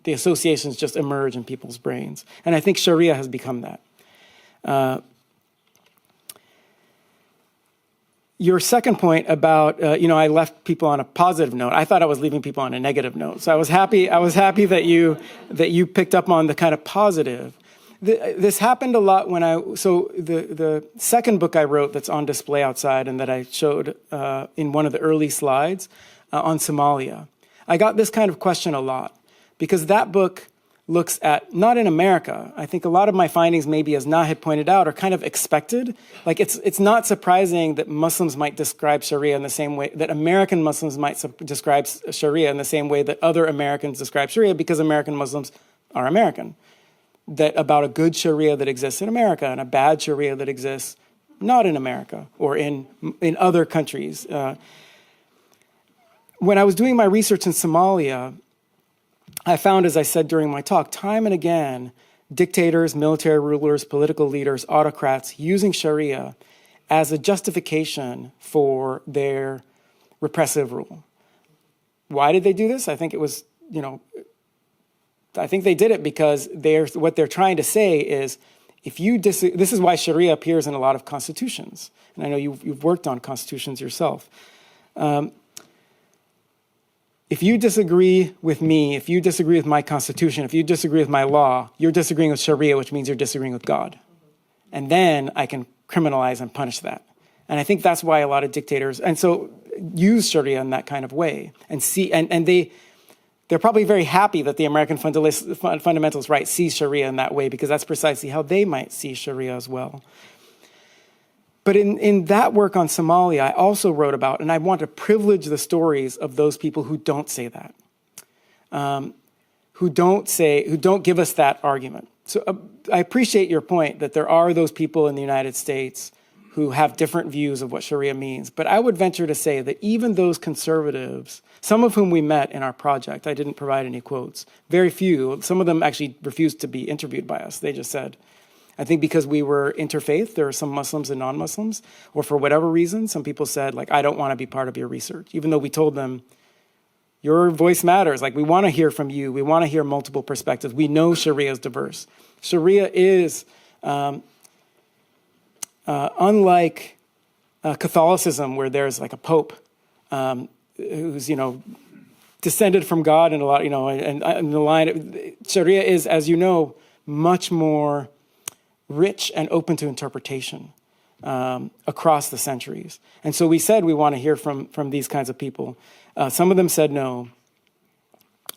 Speaker 2: the associations just emerge in people's brains. And I think Sharia has become that. Your second point about, I left people on a positive note. I thought I was leaving people on a negative note. So I was happy that you picked up on the kind of positive. This happened a lot when the second book I wrote that's on display outside and that I showed in one of the early slides on Somalia. I got this kind of question a lot because that book looks at, not in America, I think a lot of my findings, maybe as Nahid pointed out, are kind of expected. Like it's not surprising that Muslims might describe Sharia in the same way, that American Muslims might describe Sharia in the same way that other Americans describe Sharia, because American Muslims are American. That about a good Sharia that exists in America and a bad Sharia that exists not in America or in other countries. When I was doing my research in Somalia, I found, as I said during my talk, time and again, dictators, military rulers, political leaders, autocrats using Sharia as a justification for their repressive rule. Why did they do this? I think it was, I think they did it because what they're trying to say is, this is why Sharia appears in a lot of constitutions. And I know you've worked on constitutions yourself. If you disagree with me, if you disagree with my constitution, if you disagree with my law, you're disagreeing with Sharia, which means you're disagreeing with God. And then I can criminalize and punish that. And I think that's why a lot of dictators, and so use Sharia in that kind of way. And they're probably very happy that the American fundamentalist right sees Sharia in that way, because that's precisely how they might see Sharia as well. But in that work on Somalia, I also wrote about, and I want to privilege the stories of those people who don't say that, who don't give us that argument. So I appreciate your point that there are those people in the United States who have different views of what Sharia means. But I would venture to say that even those conservatives, some of whom we met in our project, I didn't provide any quotes, very few, some of them actually refused to be interviewed by us. They just said, I think because we were interfaith, there are some Muslims and non-Muslims, or for whatever reason, some people said, I don't want to be part of your research, even though we told them, your voice matters. We want to hear from you. We want to hear multiple perspectives. We know Sharia is diverse. Sharia is, unlike Catholicism, where there's a pope who's, descended from God and a lot, and the line, Sharia is, as you know, much more rich and open to interpretation across the centuries. And so we said we want to hear from these kinds of people. Some of them said no.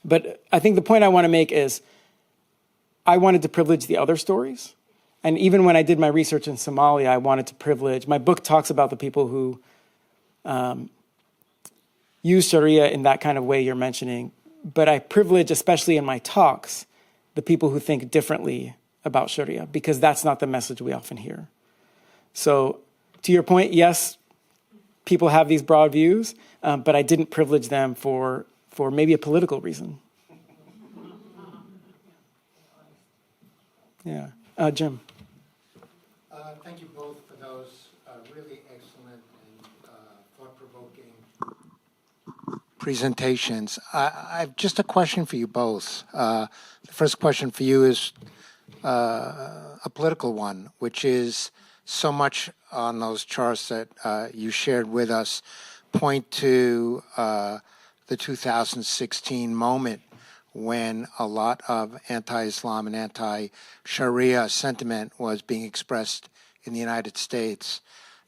Speaker 2: But I think the point I want to make is I wanted to privilege the other stories. And even when I did my research in Somalia, I wanted to privilege. My book talks about the people who use Sharia in that kind of way you're mentioning. But I privilege, especially in my talks, the people who think differently about Sharia, because that's not the message we often hear. So to your point, yes, people have these broad views, but I didn't privilege them for maybe a political reason. Yeah. Jim.
Speaker 5: Thank you both for those really excellent and thought-provoking presentations. I've just a question for you both. The first question for you is a political one, which is so much on those charts that you shared with us point to the 2016 moment when a lot of anti-Islam and anti-Sharia sentiment was being expressed in the United States.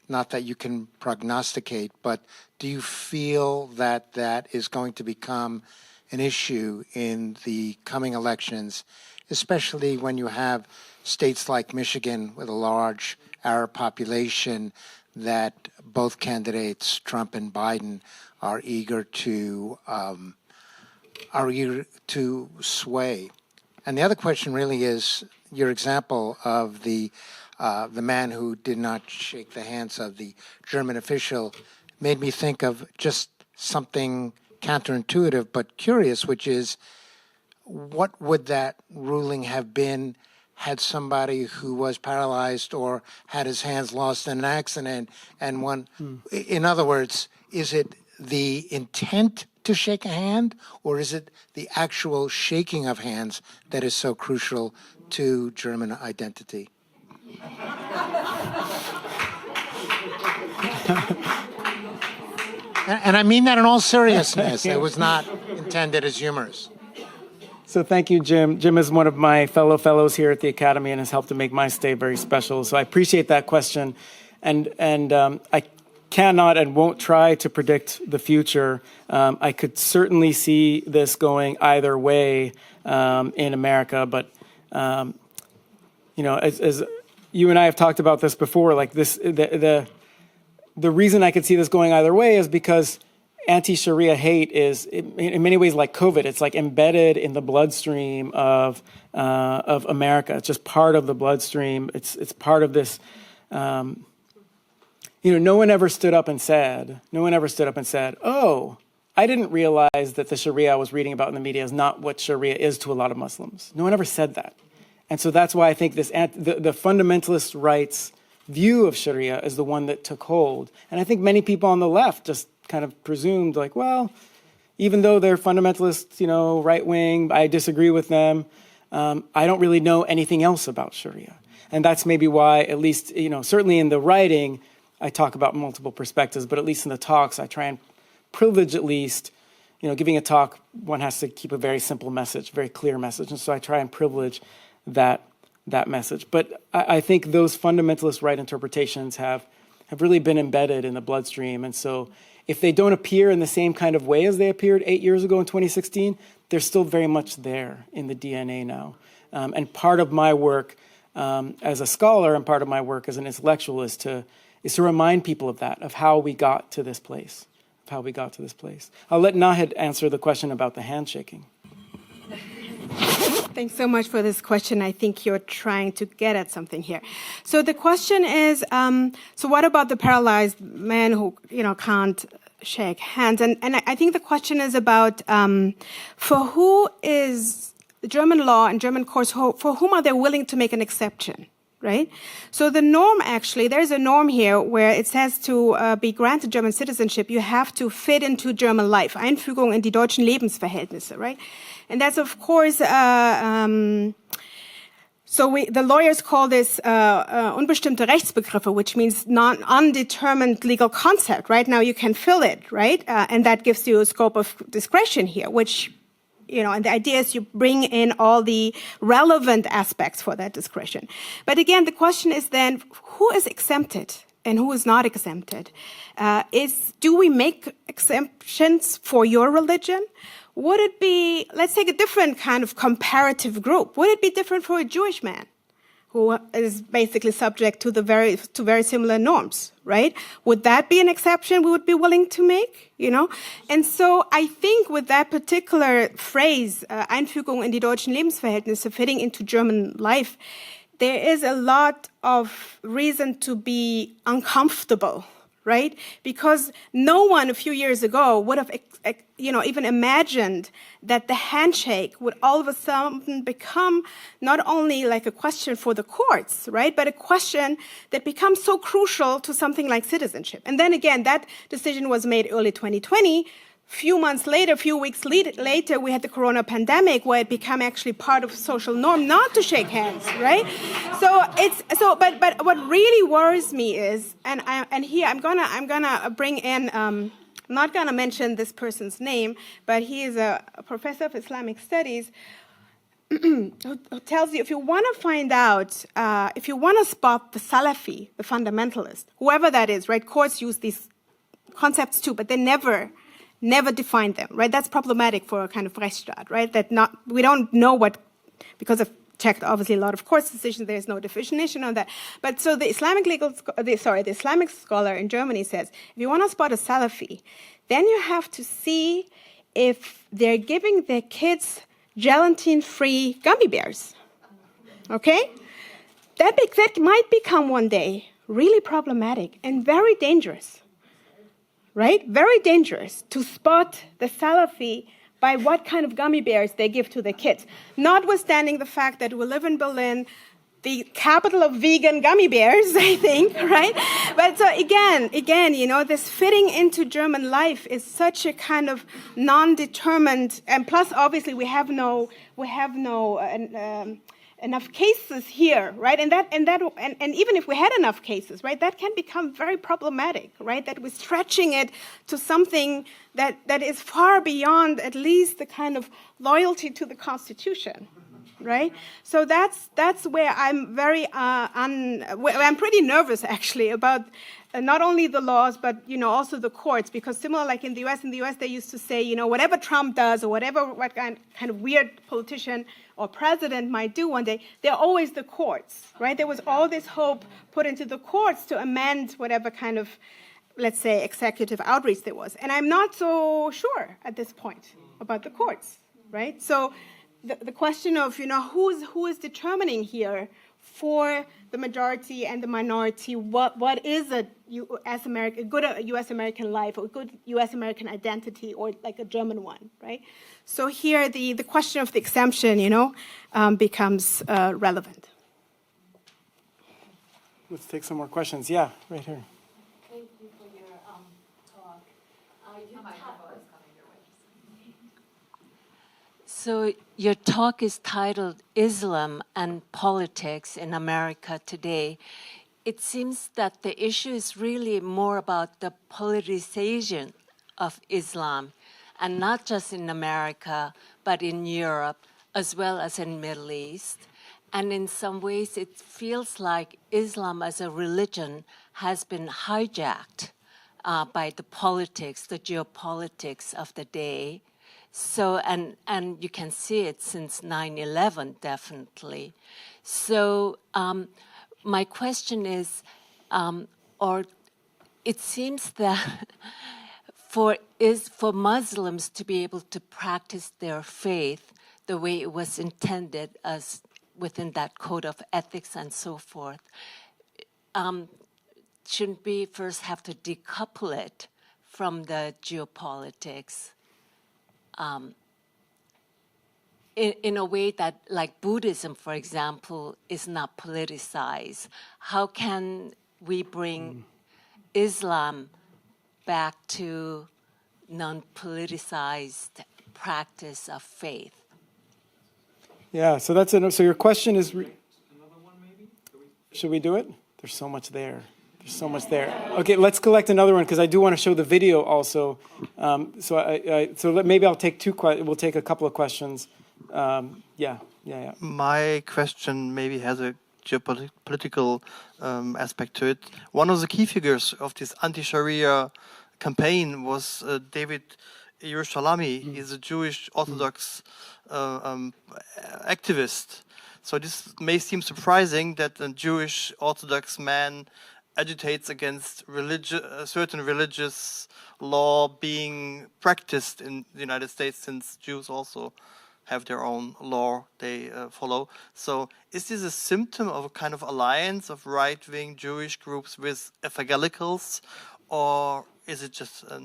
Speaker 5: Not that you can prognosticate, but do you feel that that is going to become an issue in the coming elections especially when you have states like Michigan with a large Arab population that both candidates, Trump and Biden, are eager to sway. And the other question really is your example of the man who did not shake the hands of the German official made me think of just something counterintuitive but curious, which is what would that ruling have been had somebody who was paralyzed or had his hands lost in an accident and one, in other words, is it the intent to shake a hand, or is it the actual shaking of hands that is so crucial to German identity? And I mean that in all seriousness. It was not intended as humorous.
Speaker 2: So thank you, Jim. Jim is one of my fellows here at the Academy and has helped to make my stay very special. So I appreciate that question. And I cannot and won't try to predict the future. I could certainly see this going either way in America. But, as you and I have talked about this before, like this, the reason I could see this going either way is because anti-Sharia hate is, in many ways, like COVID. It's like embedded in the bloodstream of America. It's just part of the bloodstream. It's part of this. No one ever stood up and said, "Oh, I didn't realize that the Sharia I was reading about in the media is not what Sharia is to a lot of Muslims." No one ever said that, and so that's why I think the fundamentalist rights view of Sharia is the one that took hold. And I think many people on the left just kind of presumed, like, well, even though they're fundamentalists, right-wing, I disagree with them, I don't really know anything else about Sharia. And that's maybe why, at least, certainly in the writing, I talk about multiple perspectives, but at least in the talks, I try and privilege at least, giving a talk, one has to keep a very simple message, very clear message. And so I try and privilege that message. But I think those fundamentalist right interpretations have really been embedded in the bloodstream. And so if they don't appear in the same kind of way as they appeared 8 years ago in 2016, they're still very much there in the DNA now. And part of my work as a scholar and part of my work as an intellectual is to remind people of that, of how we got to this place, I'll let Nahid answer the question about the handshaking.
Speaker 3: Thanks so much for this question. I think you're trying to get at something here. So the question is, so what about the paralyzed man who, can't shake hands? And I think the question is about, for who is the German law and German courts, for whom are they willing to make an exception? Right? So the norm, actually, there's a norm here where it says to be granted German citizenship, you have to fit into German life. Einfügung in die deutschen Lebensverhältnisse, right? And that's, of course, the lawyers call this unbestimmte Rechtsbegriffe, which means undetermined legal concept, right? Now you can fill it, right? And that gives you a scope of discretion here, which, and the idea is you bring in all the relevant aspects for that discretion. But again, the question is then, who is exempted and who is not exempted? Do we make exemptions for your religion? Would it be, let's take a different kind of comparative group. Would it be different for a Jewish man who is basically subject to very similar norms, right? Would that be an exception we would be willing to make, And so I think with that particular phrase, Einfügung in die deutschen Lebensverhältnisse, fitting into German life, there is a lot of reason to be uncomfortable, right? Because no one a few years ago would have, even imagined that the handshake would all of a sudden become not only like a question for the courts, right? But a question that becomes so crucial to something like citizenship. And then again, that decision was made early 2020. Few weeks later, we had the corona pandemic where it became actually part of social norm not to shake hands, right? But what really worries me is, and here I'm gonna bring in, I'm not gonna mention this person's name, but he is a professor of Islamic studies who tells you if you want to find out, if you want to spot the Salafi, the fundamentalist, whoever that is, right? Courts use these concepts too, but they never define them, right? That's problematic for a kind of Rechtsstaat, right? We don't know because of checked obviously a lot of court decisions. There's no definition on that. But so the Islamic scholar in Germany says, if you want to spot a Salafi, then you have to see if they're giving their kids gelatin-free gummy bears. Okay? That might become one day really problematic and very dangerous. Right? Very dangerous to spot the Salafi by what kind of gummy bears they give to their kids. Notwithstanding the fact that we live in Berlin, the capital of vegan gummy bears, I think, right? But so again, this fitting into German life is such a kind of non-determined, and plus, obviously, we have no enough cases here, right? And even if we had enough cases, right, that can become very problematic, right? That we're stretching it to something that is far beyond at least the kind of loyalty to the Constitution, right? So that's where I'm I'm pretty nervous actually about not only the laws but also the courts, because similar like in the US they used to say whatever Trump does or what kind of weird politician or president might do one day, they're always the courts, right? There was all this hope put into the courts to amend whatever kind of, let's say, executive outreach there was. And I'm not so sure at this point about the courts, right? So the question of, who is determining here for the majority and the minority what is a good U.S. American life or a good U.S. American identity or like a German one, right? So here the question of the exemption, becomes relevant.
Speaker 2: Let's take some more questions. Yeah, right here.
Speaker 6: Thank you for your talk. So your talk is titled Islam and Politics in America Today. It seems that the issue is really more about the politicization of Islam, and not just in America, but in Europe, as well as in Middle East. And in some ways, it feels like Islam as a religion has been hijacked by the politics, the geopolitics of the day. So, and you can see it since 9/11, definitely. So, my question is, or it seems that for Muslims to be able to practice their faith the way it was intended as within that code of ethics and so forth, shouldn't we first have to decouple it from the geopolitics in a way that, like Buddhism, for example, is not politicized? How can we bring Islam back to non-politicized practice of faith?
Speaker 2: Yeah, so that's it. So your question is, should we do it? There's so much there. There's so much there. Okay, let's collect another one because I do want to show the video also. Maybe I'll take we'll take a couple of questions. Yeah.
Speaker 7: My question maybe has a geopolitical aspect to it. One of the key figures of this anti-Sharia campaign was David Yerushalmi. He's a Jewish Orthodox activist. So this may seem surprising that a Jewish Orthodox man agitates against certain religious law being practiced in the United States, since Jews also have their own law they follow. So is this a symptom of a kind of alliance of right-wing Jewish groups with evangelicals, or is it just a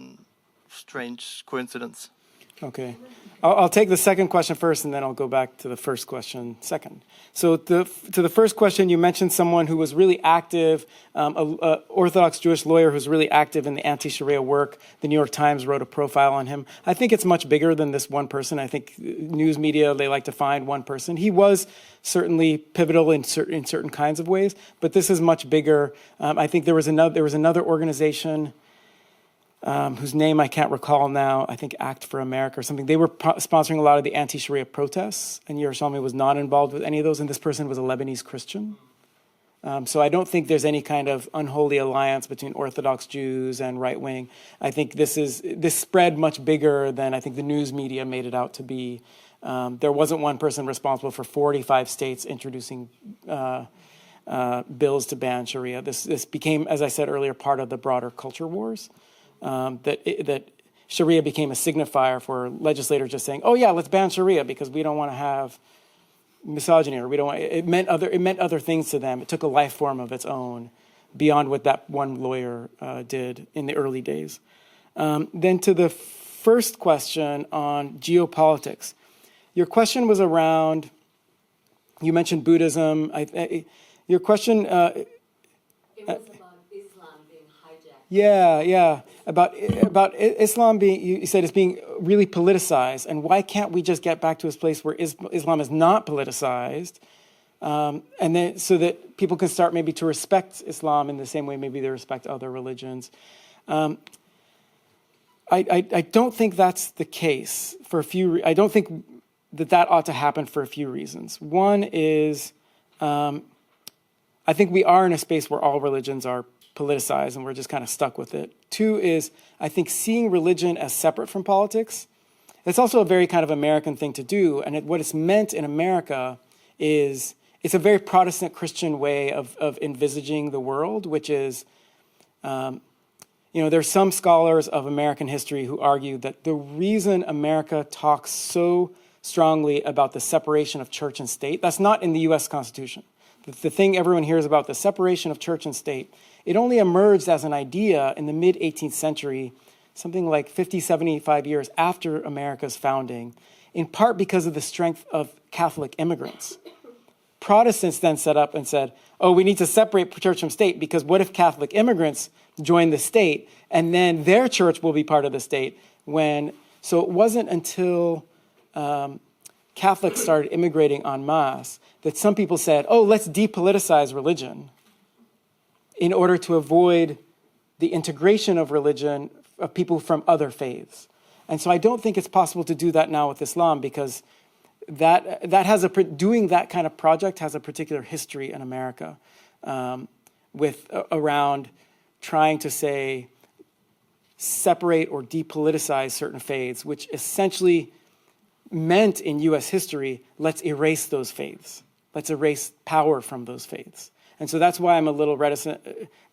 Speaker 7: strange coincidence?
Speaker 2: Okay. I'll take the second question first, and then I'll go back to the first question second. So to the first question, you mentioned someone who was really active, an Orthodox Jewish lawyer who's really active in the anti-Sharia work. The New York Times wrote a profile on him. I think it's much bigger than this one person. I think news media, they like to find one person. He was certainly pivotal in certain kinds of ways, but this is much bigger. I think there was another organization whose name I can't recall now, I think Act for America or something. They were sponsoring a lot of the anti-Sharia protests, and Yerushalmi was not involved with any of those, and this person was a Lebanese Christian. So I don't think there's any kind of unholy alliance between Orthodox Jews and right-wing. I think this spread much bigger than I think the news media made it out to be. There wasn't one person responsible for 45 states introducing bills to ban Sharia. This became, as I said earlier, part of the broader culture wars. That Sharia became a signifier for legislators just saying, "Oh yeah, let's ban Sharia because we don't want to have misogyny," or we don't want. It meant other things to them. It took a life form of its own, beyond what that one lawyer did in the early days. Then to the first question on geopolitics, your question was around. You mentioned Buddhism. Your question.
Speaker 6: It was about Islam being hijacked.
Speaker 2: Yeah, about Islam being. You said it's being really politicized, and why can't we just get back to a place where Islam is not politicized, and then so that people can start maybe to respect Islam in the same way maybe they respect other religions. I don't think that's the case for a few. I don't think that ought to happen for a few reasons. One is, I think we are in a space where all religions are politicized and we're just kind of stuck with it. Two is, I think seeing religion as separate from politics, it's also a very kind of American thing to do. And what it's meant in America is, it's a very Protestant Christian way of envisaging the world, which is, there's some scholars of American history who argue that the reason America talks so strongly about the separation of church and state, that's not in the US Constitution. The thing everyone hears about, the separation of church and state, it only emerged as an idea in the mid-18th century, something like 50, 75 years after America's founding, in part because of the strength of Catholic immigrants. Protestants then set up and said, oh, we need to separate church from state because what if Catholic immigrants join the state and then their church will be part of the state? So it wasn't until Catholics started immigrating en masse that some people said, oh, let's depoliticize religion in order to avoid the integration of religion of people from other faiths. And so I don't think it's possible to do that now with Islam because doing that kind of project has a particular history in America around trying to say separate or depoliticize certain faiths, which essentially meant in U.S. history, let's erase those faiths. Let's erase power from those faiths. And so that's why I'm a little reticent.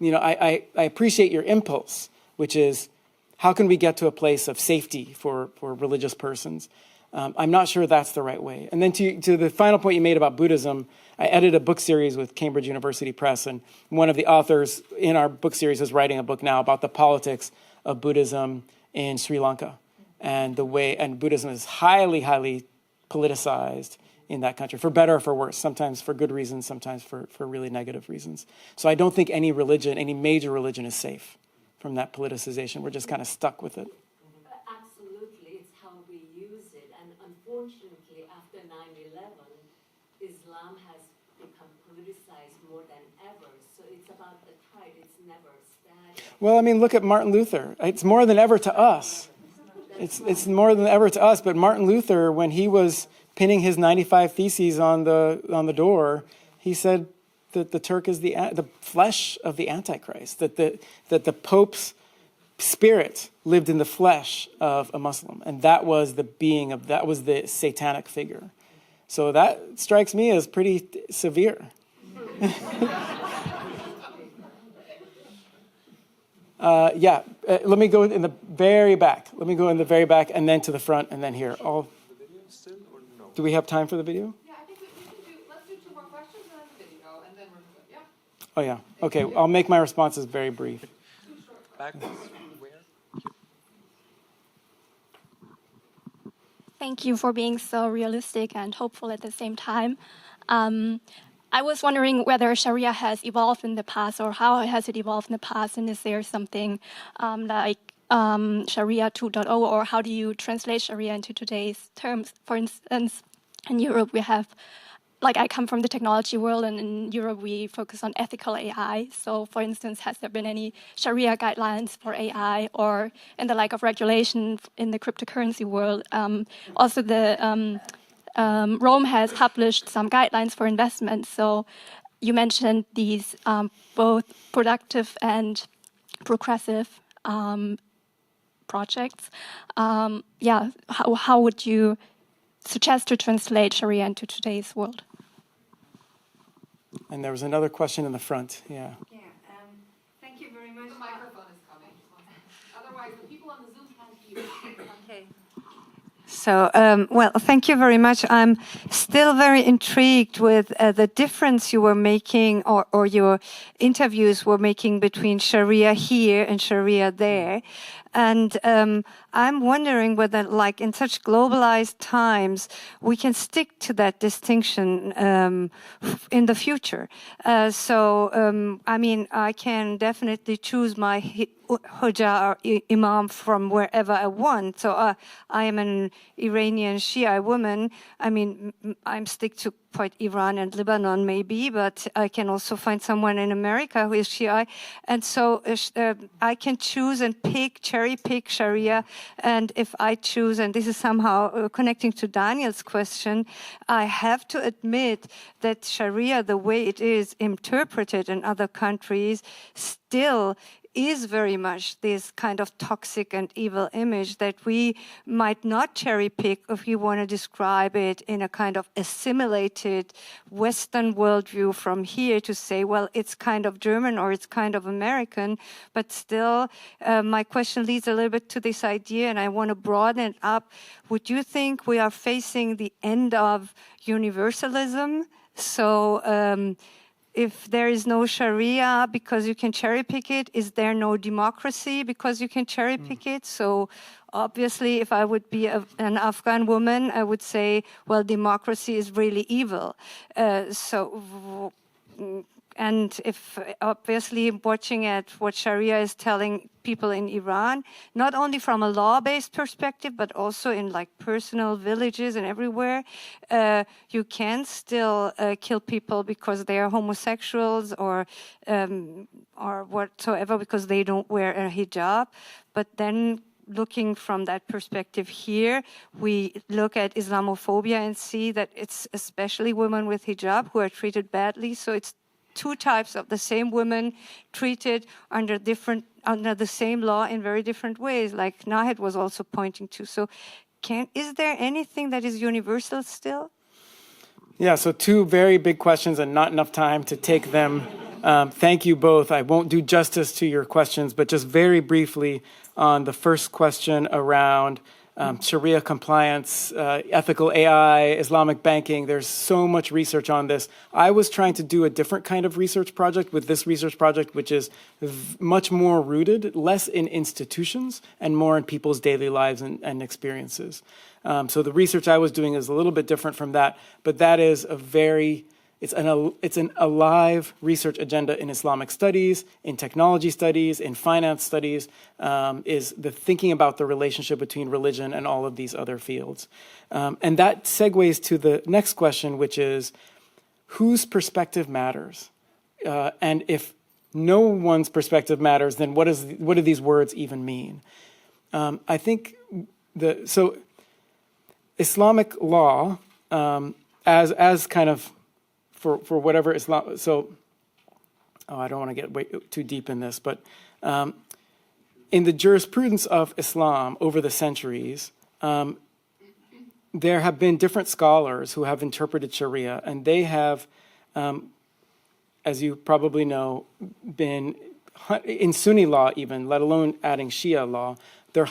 Speaker 2: I appreciate your impulse, which is how can we get to a place of safety for religious persons? I'm not sure that's the right way. And then to the final point you made about Buddhism, I edited a book series with Cambridge University Press, and one of the authors in our book series is writing a book now about the politics of Buddhism in Sri Lanka. And Buddhism is highly, highly politicized in that country, for better or for worse, sometimes for good reasons, sometimes for really negative reasons. So I don't think any major religion is safe from that politicization. We're just kind of stuck with it.
Speaker 6: Absolutely, it's how we use it. And unfortunately, after 9/11, Islam has become politicized more than ever. So it's about the tide, it's never static.
Speaker 2: Well, I mean, look at Martin Luther. It's more than ever to us. It's more than ever to us. But Martin Luther, when he was pinning his 95 Theses on the door, he said that the Turk is the flesh of the Antichrist, that the Pope's spirit lived in the flesh of a Muslim, and that was the satanic figure. So that strikes me as pretty severe. Let me go in the very back. And then to the front, and then here. Do we have time for the video?
Speaker 1: Yeah, I think let's do 2 more questions and then the video, and then we're good. Yeah.
Speaker 2: Oh, yeah. Okay, I'll make my responses very brief.
Speaker 8: Thank you for being so realistic and hopeful at the same time. I was wondering whether Sharia has evolved in the past, or how has it evolved in the past, and is there something like Sharia 2.0, or how do you translate Sharia into today's terms? For instance, in Europe, we have, I come from the technology world, and in Europe, we focus on ethical AI. So, for instance, has there been any Sharia guidelines for AI, or in the of regulation in the cryptocurrency world? Also, Rome has published some guidelines for investment. So, you mentioned these both productive and progressive projects. How would you suggest to translate Sharia into today's world?
Speaker 2: And there was another question in the front. Yeah.
Speaker 3: Thank you very much.
Speaker 1: The microphone is coming. Otherwise, the people on the Zoom can't hear.
Speaker 6: Okay. So, well, thank you very much. I'm still very intrigued with the difference you were making or your interviews were making between Sharia here and Sharia there. And I'm wondering whether, like in such globalized times, we can stick to that distinction in the future. I mean, I can definitely choose my Hujjah or Imam from wherever I want. So I am an Iranian Shia woman. I mean, I'm stick to quite Iran and Lebanon maybe, but I can also find someone in America who is Shia. And so I can choose and cherry pick Sharia. And if I choose, and this is somehow connecting to Daniel's question, I have to admit that Sharia, the way it is interpreted in other countries, still is very much this kind of toxic and evil image that we might not cherry pick if you want to describe it in a kind of assimilated Western worldview from here to say, well, it's kind of German or it's kind of American. But still, my question leads a little bit to this idea, and I want to broaden it up. Would you think we are facing the end of universalism? So, if there is no Sharia because you can cherry pick it, is there no democracy because you can cherry pick it? So obviously, if I would be an Afghan woman, I would say, well, democracy is really evil. And if obviously watching at what Sharia is telling people in Iran, not only from a law-based perspective, but also in like personal villages and everywhere, you can still kill people because they are homosexuals or whatsoever because they don't wear a hijab. But then looking from that perspective here, we look at Islamophobia and see that it's especially women with hijab who are treated badly. So it's two types of the same women treated under the same law in very different ways, like Nahed was also pointing to. So is there anything that is universal still?
Speaker 2: Yeah, so two very big questions and not enough time to take them. Thank you both. I won't do justice to your questions, but just very briefly on the first question around Sharia compliance, ethical AI, Islamic banking. There's so much research on this. I was trying to do a different kind of research project with this research project, which is much more rooted, less in institutions and more in people's daily lives and experiences. So the research I was doing is a little bit different from that, but that is it's an alive research agenda in Islamic studies, in technology studies, in finance studies, is the thinking about the relationship between religion and all of these other fields. And that segues to the next question, which is, whose perspective matters? And if no one's perspective matters, then what do these words even mean? I think so Islamic law, as kind of for whatever Islam, I don't want to get way too deep in this, but in the jurisprudence of Islam over the centuries, there have been different scholars who have interpreted Sharia, and they have, as you probably know, been in Sunni law even, let alone adding Shia law. There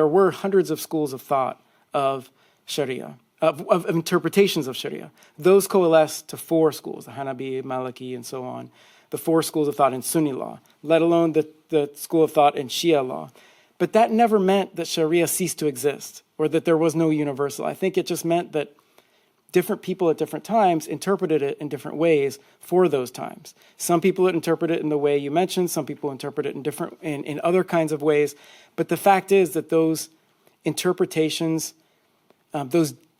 Speaker 2: were hundreds of schools of thought of Sharia. Of interpretations of Sharia. Those coalesce to four schools, the Hanabi, Maliki, and so on, the four schools of thought in Sunni law, let alone the school of thought in Shia law. But that never meant that Sharia ceased to exist or that there was no universal. I think it just meant that different people at different times interpreted it in different ways for those times. Some people interpret it in the way you mentioned, some people interpret it in other kinds of ways. But the fact is that those interpretations,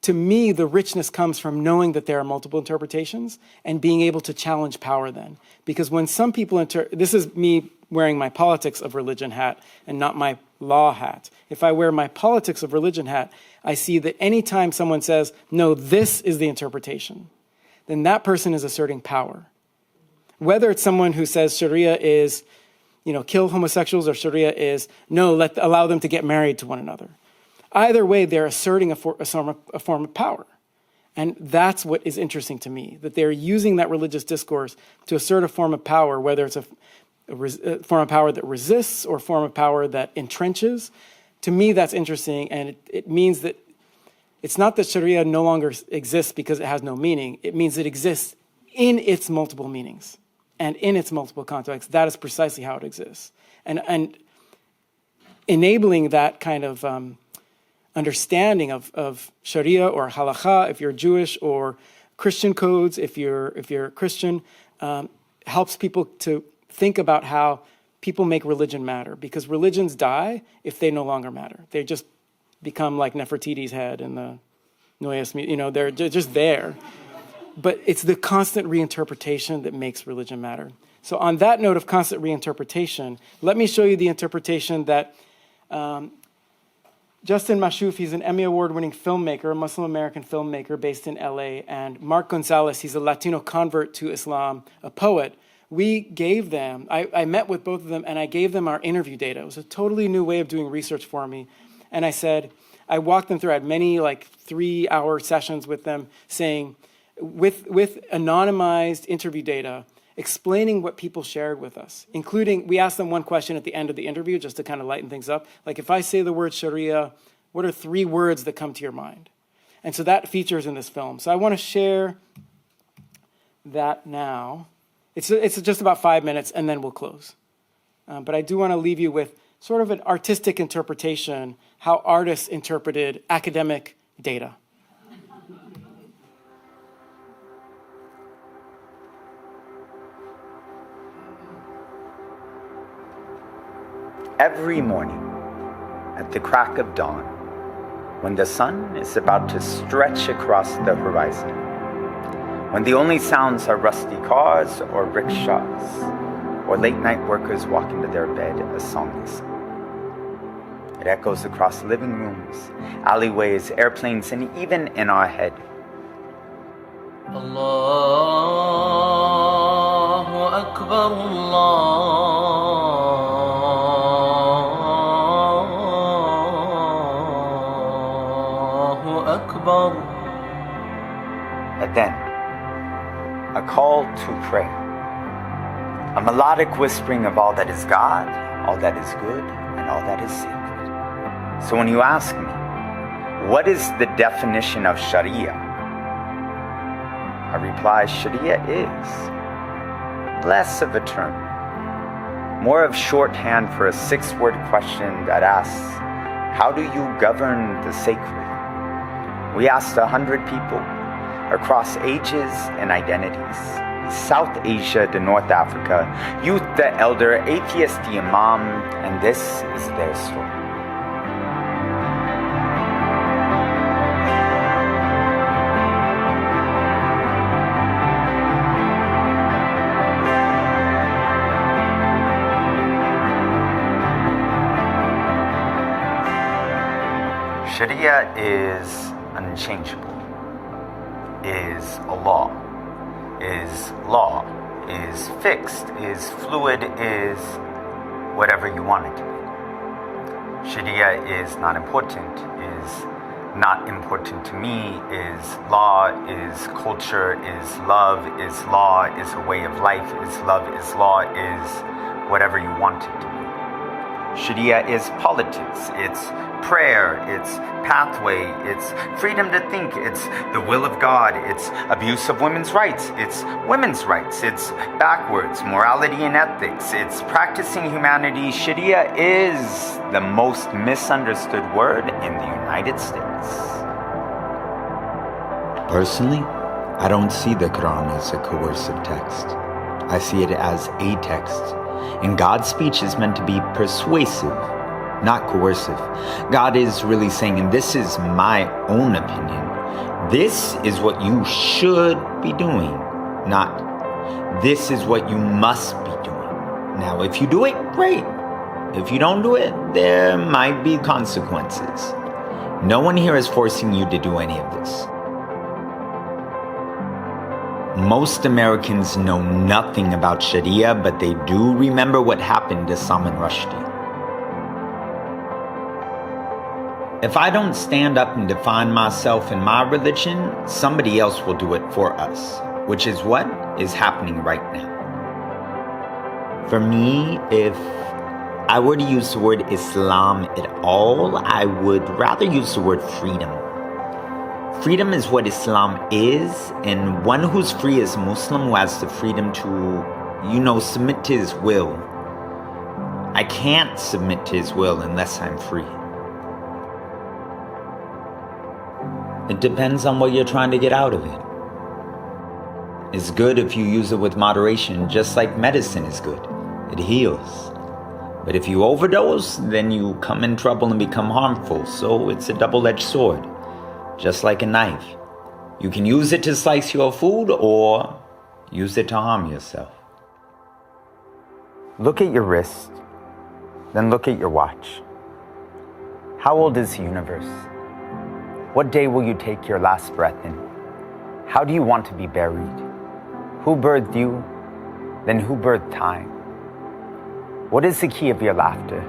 Speaker 2: to me, the richness comes from knowing that there are multiple interpretations and being able to challenge power then. Because when some people this is me wearing my politics of religion hat and not my law hat. If I wear my politics of religion hat, I see that anytime someone says, no, this is the interpretation, then that person is asserting power. Whether it's someone who says Sharia is, kill homosexuals, or Sharia is, no, allow them to get married to one another. Either way, they're asserting a form of power. And that's what is interesting to me, that they're using that religious discourse to assert a form of power, whether it's a form of power that resists or a form of power that entrenches. To me, that's interesting, and it means that it's not that Sharia no longer exists because it has no meaning. It means it exists in its multiple meanings and in its multiple contexts. That is precisely how it exists. And enabling that kind of understanding of Sharia or halakha, if you're Jewish, or Christian codes, if you're Christian, helps people to think about how people make religion matter. Because religions die if they no longer matter. They just become like Nefertiti's head in the Noyes, they're just there. But it's the constant reinterpretation that makes religion matter. So on that note of constant reinterpretation, let me show you the interpretation that Justin Mashouf, he's an Emmy Award-winning filmmaker, a Muslim-American filmmaker based in LA, and Mark Gonzalez, he's a Latino convert to Islam, a poet. We gave them, I met with both of them, and I gave them our interview data. It was a totally new way of doing research for me. And I walked them through, I had many 3-hour sessions with them saying, with anonymized interview data, explaining what people shared with us, including, we asked them one question at the end of the interview just to kind of lighten things up. Like, if I say the word Sharia, what are 3 words that come to your mind? And so that features in this film. So I want to share that now. It's just about 5 minutes, and then we'll close. But I do want to leave you with sort of an artistic interpretation, how artists interpreted academic data.
Speaker 9: Every morning, at the crack of dawn, when the sun is about to stretch across the horizon, when the only sounds are rusty cars or rickshaws, or late-night workers walk into their bed, a song is sung. It echoes across living rooms, alleyways, airplanes, and even in our head.
Speaker 10: Allahu Akbar, Allahu Akbar.
Speaker 9: And then, a call to prayer. A melodic whispering of all that is God, all that is good, and all that is sacred. So when you ask me, what is the definition of Sharia? I reply, Sharia is less of a term, more of shorthand for a 6-word question that asks, how do you govern the sacred? We asked 100 people across ages and identities, South Asia to North Africa, youth to elder, atheist to imam, and this is their story. Sharia is unchangeable, is a law, is fixed, is fluid, is whatever you want it to be. Sharia is not important, is not important to me, is law, is culture, is love, is law, is a way of life, is love, is law, is whatever you want it to be. Sharia is politics, it's prayer, it's pathway, it's freedom to think, it's the will of God, it's abuse of women's rights, it's backwards, morality and ethics, it's practicing humanity. Sharia is the most misunderstood word in the United States.
Speaker 11: Personally, I don't see the Quran as a coercive text. I see it as a text. And God's speech is meant to be persuasive, not coercive. God is really saying, and this is my own opinion, this is what you should be doing, not this is what you must be doing. Now, if you do it, great. If you don't do it, there might be consequences. No one here is forcing you to do any of this. Most Americans know nothing about Sharia, but they do remember what happened to Salman Rushdie. If I don't stand up and define myself and my religion, somebody else will do it for us, which is what is happening right now. For me, if I were to use the word Islam at all, I would rather use the word freedom. Freedom is what Islam is, and one who's free is a Muslim who has the freedom to, submit to his will. I can't submit to his will unless I'm free. It depends on what you're trying to get out of it. It's good if you use it with moderation, just like medicine is good. It heals. But if you overdose, then you come in trouble and become harmful. So it's a double-edged sword, just like a knife. You can use it to slice your food or use it to harm yourself. Look at your wrist, then look at your watch. How old is the universe? What day will you take your last breath in? How do you want to be buried? Who birthed you? Then who birthed time? What is the key of your laughter?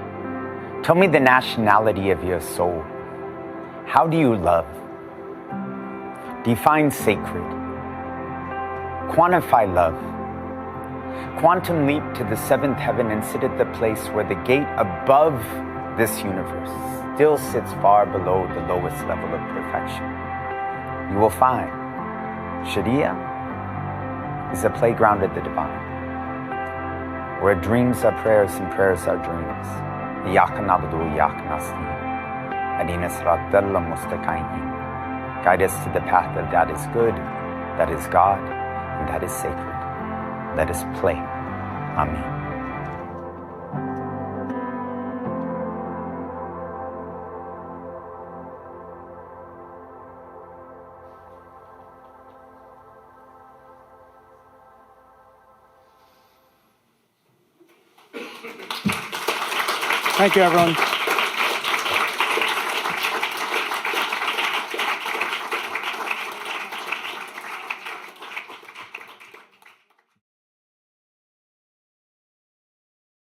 Speaker 11: Tell me the nationality of your soul. How do you love? Define sacred. Quantify love. Quantum leap to the seventh heaven and sit at the place where the gate above this universe still sits far below the lowest level of perfection. You will find sharia is a playground of the divine, where dreams are prayers and prayers are dreams. Iyyaka na'budu wa iyyaka nasta'in. Ihdina siratal mustaqim. Guide us to the path of that is good, that is God, and that is sacred. Let us play. Amen.
Speaker 2: Thank you, everyone.